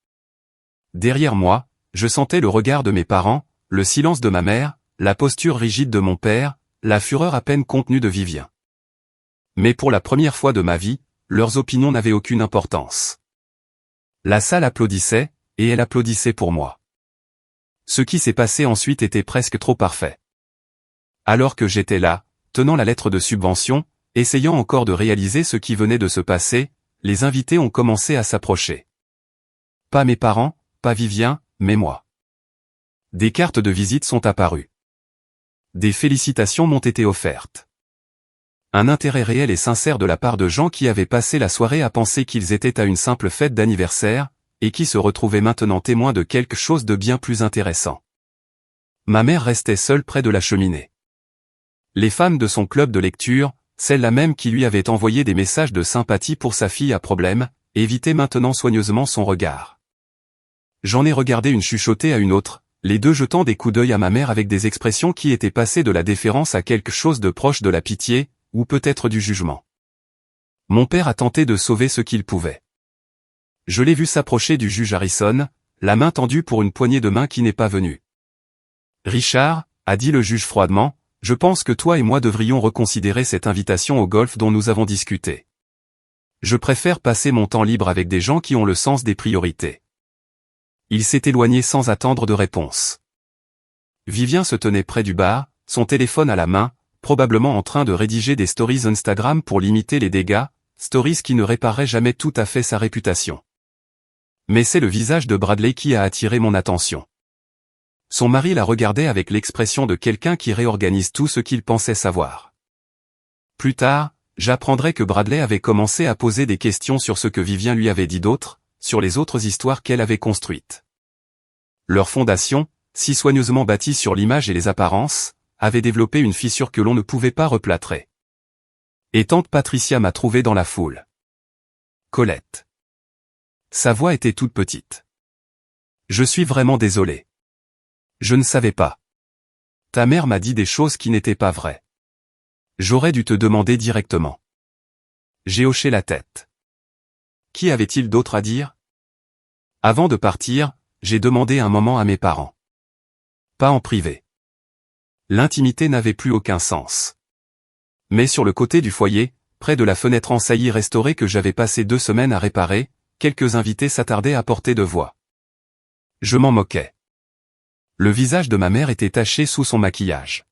Derrière moi, je sentais le regard de mes parents, le silence de ma mère, la posture rigide de mon père, la fureur à peine contenue de Vivien. Mais pour la première fois de ma vie, leurs opinions n'avaient aucune importance. La salle applaudissait, et elle applaudissait pour moi. Ce qui s'est passé ensuite était presque trop parfait. Alors que j'étais là, tenant la lettre de subvention, essayant encore de réaliser ce qui venait de se passer, les invités ont commencé à s'approcher. Pas mes parents, pas Vivien, mais moi. Des cartes de visite sont apparues. Des félicitations m'ont été offertes. Un intérêt réel et sincère de la part de gens qui avaient passé la soirée à penser qu'ils étaient à une simple fête d'anniversaire, et qui se retrouvaient maintenant témoins de quelque chose de bien plus intéressant. Ma mère restait seule près de la cheminée. Les femmes de son club de lecture, celle-là même qui lui avait envoyé des messages de sympathie pour sa fille à problème, évitaient maintenant soigneusement son regard. J'en ai regardé une chuchoter à une autre, les deux jetant des coups d'œil à ma mère avec des expressions qui étaient passées de la déférence à quelque chose de proche de la pitié, ou peut-être du jugement. Mon père a tenté de sauver ce qu'il pouvait. Je l'ai vu s'approcher du juge Harrison, la main tendue pour une poignée de main qui n'est pas venue. « Richard, » a dit le juge froidement, « je pense que toi et moi devrions reconsidérer cette invitation au golf dont nous avons discuté. Je préfère passer mon temps libre avec des gens qui ont le sens des priorités. » Il s'est éloigné sans attendre de réponse. Vivien se tenait près du bar, son téléphone à la main, probablement en train de rédiger des stories Instagram pour limiter les dégâts, stories qui ne répareraient jamais tout à fait sa réputation. Mais c'est le visage de Bradley qui a attiré mon attention. Son mari la regardait avec l'expression de quelqu'un qui réorganise tout ce qu'il pensait savoir. Plus tard, j'apprendrai que Bradley avait commencé à poser des questions sur ce que Vivien lui avait dit d'autre, sur les autres histoires qu'elle avait construites. Leur fondation, si soigneusement bâtie sur l'image et les apparences, avait développé une fissure que l'on ne pouvait pas replâtrer. Et tante Patricia m'a trouvé dans la foule. Colette. Sa voix était toute petite. Je suis vraiment désolé. Je ne savais pas. Ta mère m'a dit des choses qui n'étaient pas vraies. J'aurais dû te demander directement. J'ai hoché la tête. Qu'y avait-il d'autre à dire? Avant de partir, j'ai demandé un moment à mes parents. Pas en privé. L'intimité n'avait plus aucun sens. Mais sur le côté du foyer, près de la fenêtre en saillie restaurée que j'avais passé 2 semaines à réparer, quelques invités s'attardaient à portée de voix. Je m'en moquais. Le visage de ma mère était taché sous son maquillage.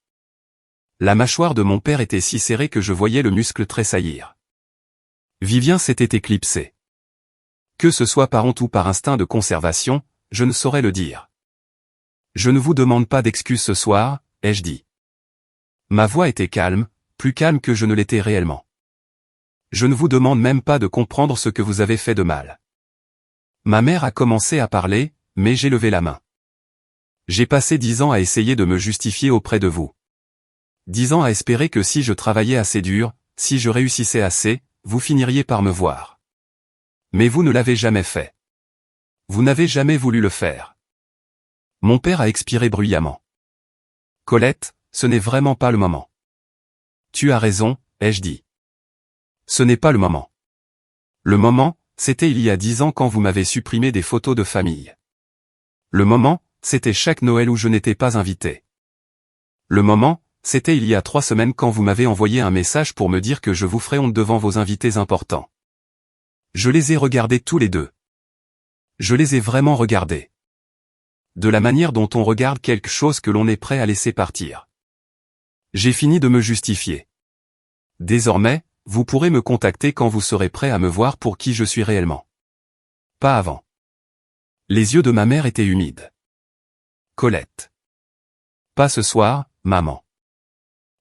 La mâchoire de mon père était si serrée que je voyais le muscle tressaillir. Vivien s'était éclipsé. Que ce soit par honte ou par instinct de conservation, je ne saurais le dire. Je ne vous demande pas d'excuses ce soir, ai-je dit. Ma voix était calme, plus calme que je ne l'étais réellement. Je ne vous demande même pas de comprendre ce que vous avez fait de mal. Ma mère a commencé à parler, mais j'ai levé la main. J'ai passé 10 ans à essayer de me justifier auprès de vous. 10 ans à espérer que si je travaillais assez dur, si je réussissais assez, vous finiriez par me voir. Mais vous ne l'avez jamais fait. Vous n'avez jamais voulu le faire. Mon père a expiré bruyamment. Colette, ce n'est vraiment pas le moment. Tu as raison, ai-je dit. Ce n'est pas le moment. Le moment, c'était il y a 10 ans quand vous m'avez supprimé des photos de famille. Le moment, c'était chaque Noël où je n'étais pas invité. Le moment, c'était il y a 3 semaines quand vous m'avez envoyé un message pour me dire que je vous ferai honte devant vos invités importants. Je les ai regardés tous les deux. Je les ai vraiment regardés. De la manière dont on regarde quelque chose que l'on est prêt à laisser partir. J'ai fini de me justifier. Désormais, vous pourrez me contacter quand vous serez prêt à me voir pour qui je suis réellement. Pas avant. Les yeux de ma mère étaient humides. Colette. Pas ce soir, maman.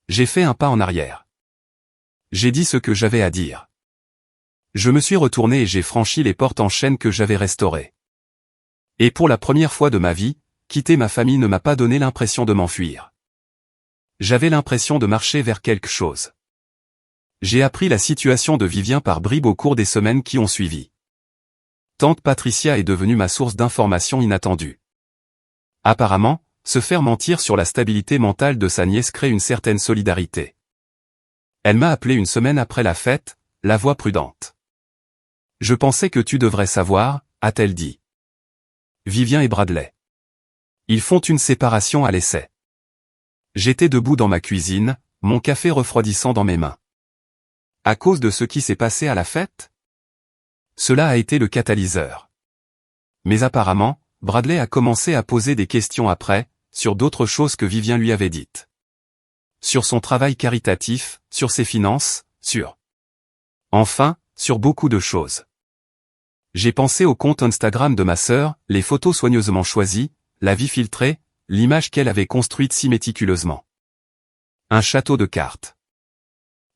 J'ai fait un pas en arrière. J'ai dit ce que j'avais à dire. Je me suis retourné et j'ai franchi les portes en chaîne que j'avais restaurées. Et pour la première fois de ma vie, quitter ma famille ne m'a pas donné l'impression de m'enfuir. J'avais l'impression de marcher vers quelque chose. J'ai appris la situation de Vivien par bribes au cours des semaines qui ont suivi. Tante Patricia est devenue ma source d'informations inattendue. Apparemment, se faire mentir sur la stabilité mentale de sa nièce crée une certaine solidarité. Elle m'a appelé une semaine après la fête, la voix prudente. Je pensais que tu devrais savoir, a-t-elle dit. Vivien et Bradley. Ils font une séparation à l'essai. J'étais debout dans ma cuisine, mon café refroidissant dans mes mains. À cause de ce qui s'est passé à la fête? Cela a été le catalyseur. Mais apparemment, Bradley a commencé à poser des questions après, sur d'autres choses que Vivien lui avait dites. Sur son travail caritatif, sur ses finances, Enfin, sur beaucoup de choses. J'ai pensé au compte Instagram de ma sœur, les photos soigneusement choisies, la vie filtrée, l'image qu'elle avait construite si méticuleusement. Un château de cartes.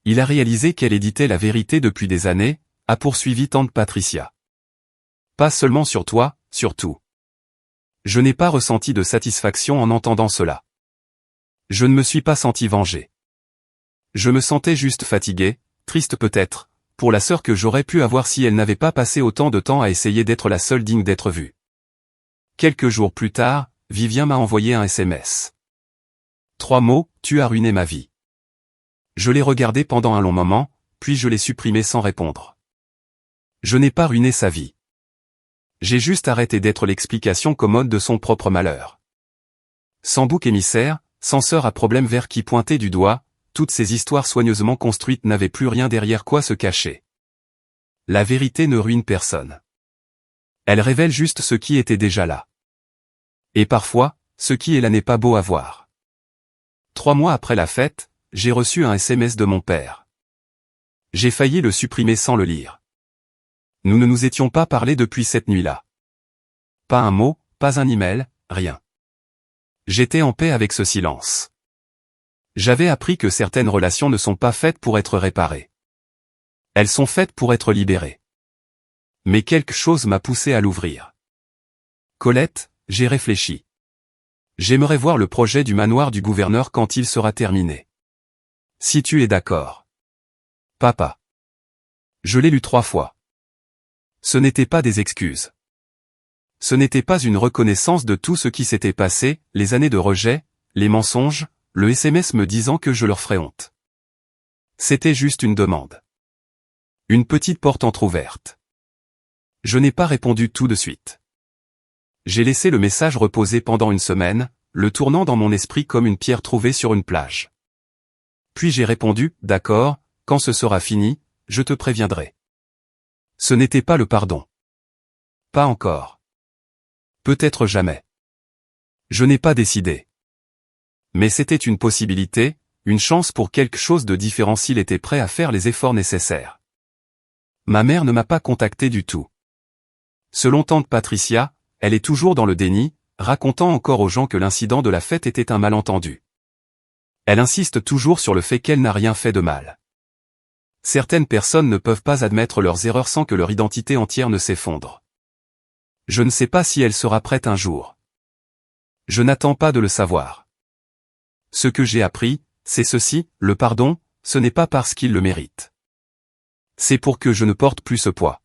Il a réalisé qu'elle éditait la vérité depuis des années, a poursuivi tante Patricia. Pas seulement sur toi, sur tout. Je n'ai pas ressenti de satisfaction en entendant cela. Je ne me suis pas senti vengé. Je me sentais juste fatigué, triste peut-être, pour la sœur que j'aurais pu avoir si elle n'avait pas passé autant de temps à essayer d'être la seule digne d'être vue. Quelques jours plus tard, Vivien m'a envoyé un SMS. 3 mots, tu as ruiné ma vie. Je l'ai regardé pendant un long moment, puis je l'ai supprimé sans répondre. Je n'ai pas ruiné sa vie. J'ai juste arrêté d'être l'explication commode de son propre malheur. Sans bouc émissaire, sans sœur à problème vers qui pointer du doigt, toutes ces histoires soigneusement construites n'avaient plus rien derrière quoi se cacher. La vérité ne ruine personne. Elle révèle juste ce qui était déjà là. Et parfois, ce qui est là n'est pas beau à voir. 3 mois après la fête, j'ai reçu un SMS de mon père. J'ai failli le supprimer sans le lire. Nous ne nous étions pas parlé depuis cette nuit-là. Pas un mot, pas un email, rien. J'étais en paix avec ce silence. J'avais appris que certaines relations ne sont pas faites pour être réparées. Elles sont faites pour être libérées. Mais quelque chose m'a poussé à l'ouvrir. Colette, j'ai réfléchi. J'aimerais voir le projet du manoir du gouverneur quand il sera terminé. Si tu es d'accord. Papa. Je l'ai lu 3 fois. Ce n'était pas des excuses. Ce n'était pas une reconnaissance de tout ce qui s'était passé, les années de rejet, les mensonges, le SMS me disant que je leur ferais honte. C'était juste une demande. Une petite porte entr'ouverte. Je n'ai pas répondu tout de suite. J'ai laissé le message reposer pendant une semaine, le tournant dans mon esprit comme une pierre trouvée sur une plage. Puis j'ai répondu, d'accord, quand ce sera fini, je te préviendrai. Ce n'était pas le pardon. Pas encore. Peut-être jamais. Je n'ai pas décidé. Mais c'était une possibilité, une chance pour quelque chose de différent s'il était prêt à faire les efforts nécessaires. Ma mère ne m'a pas contacté du tout. Selon tante Patricia, elle est toujours dans le déni, racontant encore aux gens que l'incident de la fête était un malentendu. Elle insiste toujours sur le fait qu'elle n'a rien fait de mal. Certaines personnes ne peuvent pas admettre leurs erreurs sans que leur identité entière ne s'effondre. Je ne sais pas si elle sera prête un jour. Je n'attends pas de le savoir. Ce que j'ai appris, c'est ceci, le pardon, ce n'est pas parce qu'il le mérite. C'est pour que je ne porte plus ce poids.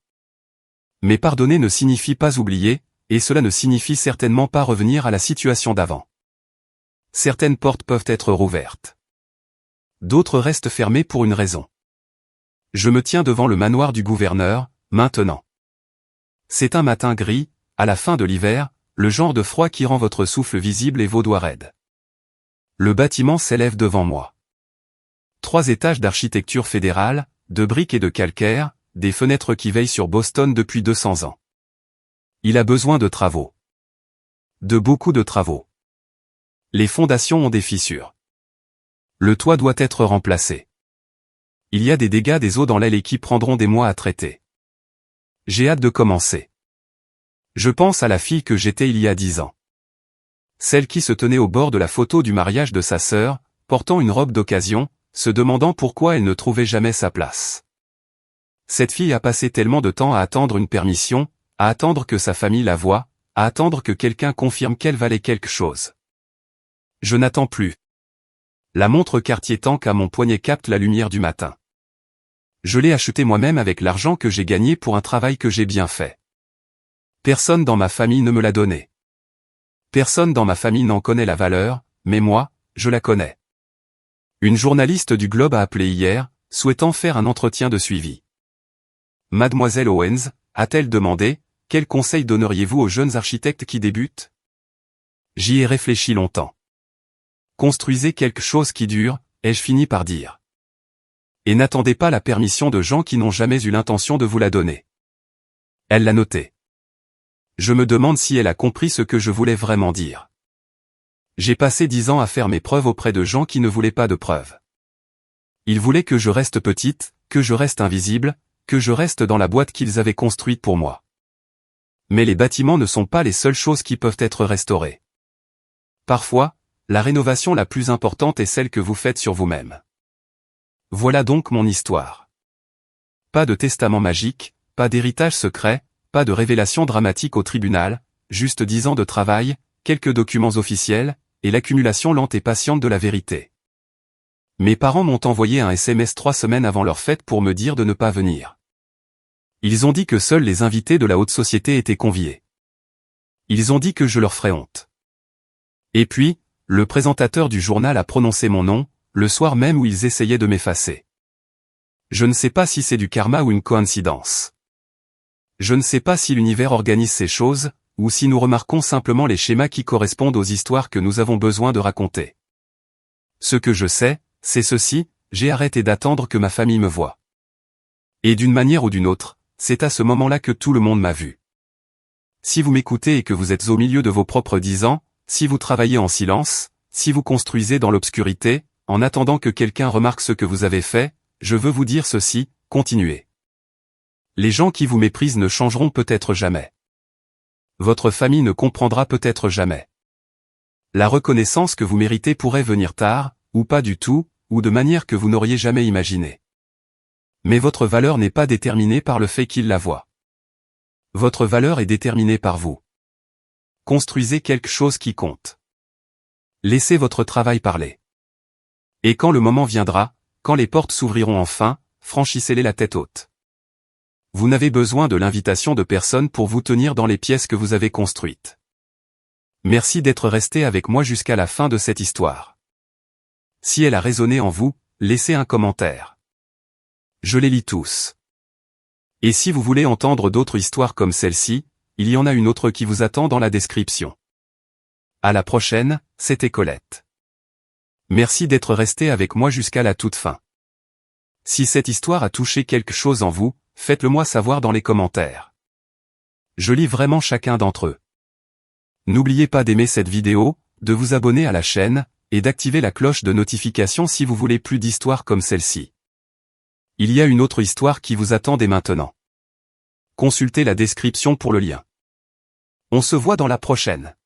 Mais pardonner ne signifie pas oublier, et cela ne signifie certainement pas revenir à la situation d'avant. Certaines portes peuvent être rouvertes. D'autres restent fermées pour une raison. Je me tiens devant le manoir du gouverneur, maintenant. C'est un matin gris, à la fin de l'hiver, le genre de froid qui rend votre souffle visible et vos doigts raides. Le bâtiment s'élève devant moi. 3 étages d'architecture fédérale, de briques et de calcaire, des fenêtres qui veillent sur Boston depuis 200 ans. Il a besoin de travaux. De beaucoup de travaux. Les fondations ont des fissures. Le toit doit être remplacé. Il y a des dégâts des eaux dans l'aile et qui prendront des mois à traiter. J'ai hâte de commencer. Je pense à la fille que j'étais il y a 10 ans. Celle qui se tenait au bord de la photo du mariage de sa sœur, portant une robe d'occasion, se demandant pourquoi elle ne trouvait jamais sa place. Cette fille a passé tellement de temps à attendre une permission, à attendre que sa famille la voie, à attendre que quelqu'un confirme qu'elle valait quelque chose. Je n'attends plus. La montre Cartier Tank à mon poignet capte la lumière du matin. Je l'ai achetée moi-même avec l'argent que j'ai gagné pour un travail que j'ai bien fait. Personne dans ma famille ne me l'a donné. Personne dans ma famille n'en connaît la valeur, mais moi, je la connais. Une journaliste du Globe a appelé hier, souhaitant faire un entretien de suivi. Mademoiselle Owens, a-t-elle demandé, quel conseil donneriez-vous aux jeunes architectes qui débutent? J'y ai réfléchi longtemps. Construisez quelque chose qui dure, ai-je fini par dire. Et n'attendez pas la permission de gens qui n'ont jamais eu l'intention de vous la donner. Elle l'a noté. Je me demande si elle a compris ce que je voulais vraiment dire. J'ai passé 10 ans à faire mes preuves auprès de gens qui ne voulaient pas de preuves. Ils voulaient que je reste petite, que je reste invisible, que je reste dans la boîte qu'ils avaient construite pour moi. Mais les bâtiments ne sont pas les seules choses qui peuvent être restaurées. Parfois, la rénovation la plus importante est celle que vous faites sur vous-même. Voilà donc mon histoire. Pas de testament magique, pas d'héritage secret, pas de révélation dramatique au tribunal, juste 10 ans de travail, quelques documents officiels, et l'accumulation lente et patiente de la vérité. Mes parents m'ont envoyé un SMS 3 semaines avant leur fête pour me dire de ne pas venir. Ils ont dit que seuls les invités de la haute société étaient conviés. Ils ont dit que je leur ferais honte. Et puis, le présentateur du journal a prononcé mon nom, le soir même où ils essayaient de m'effacer. Je ne sais pas si c'est du karma ou une coïncidence. Je ne sais pas si l'univers organise ces choses, ou si nous remarquons simplement les schémas qui correspondent aux histoires que nous avons besoin de raconter. Ce que je sais, c'est ceci, j'ai arrêté d'attendre que ma famille me voie. Et d'une manière ou d'une autre, c'est à ce moment-là que tout le monde m'a vu. Si vous m'écoutez et que vous êtes au milieu de vos propres 10 ans, si vous travaillez en silence, si vous construisez dans l'obscurité, en attendant que quelqu'un remarque ce que vous avez fait, je veux vous dire ceci, continuez. Les gens qui vous méprisent ne changeront peut-être jamais. Votre famille ne comprendra peut-être jamais. La reconnaissance que vous méritez pourrait venir tard, ou pas du tout, ou de manière que vous n'auriez jamais imaginée. Mais votre valeur n'est pas déterminée par le fait qu'ils la voient. Votre valeur est déterminée par vous. Construisez quelque chose qui compte. Laissez votre travail parler. Et quand le moment viendra, quand les portes s'ouvriront enfin, franchissez-les la tête haute. Vous n'avez besoin de l'invitation de personne pour vous tenir dans les pièces que vous avez construites. Merci d'être resté avec moi jusqu'à la fin de cette histoire. Si elle a résonné en vous, laissez un commentaire. Je les lis tous. Et si vous voulez entendre d'autres histoires comme celle-ci, il y en a une autre qui vous attend dans la description. À la prochaine, c'était Colette. Merci d'être resté avec moi jusqu'à la toute fin. Si cette histoire a touché quelque chose en vous, faites-le moi savoir dans les commentaires. Je lis vraiment chacun d'entre eux. N'oubliez pas d'aimer cette vidéo, de vous abonner à la chaîne, et d'activer la cloche de notification si vous voulez plus d'histoires comme celle-ci. Il y a une autre histoire qui vous attend dès maintenant. Consultez la description pour le lien. On se voit dans la prochaine.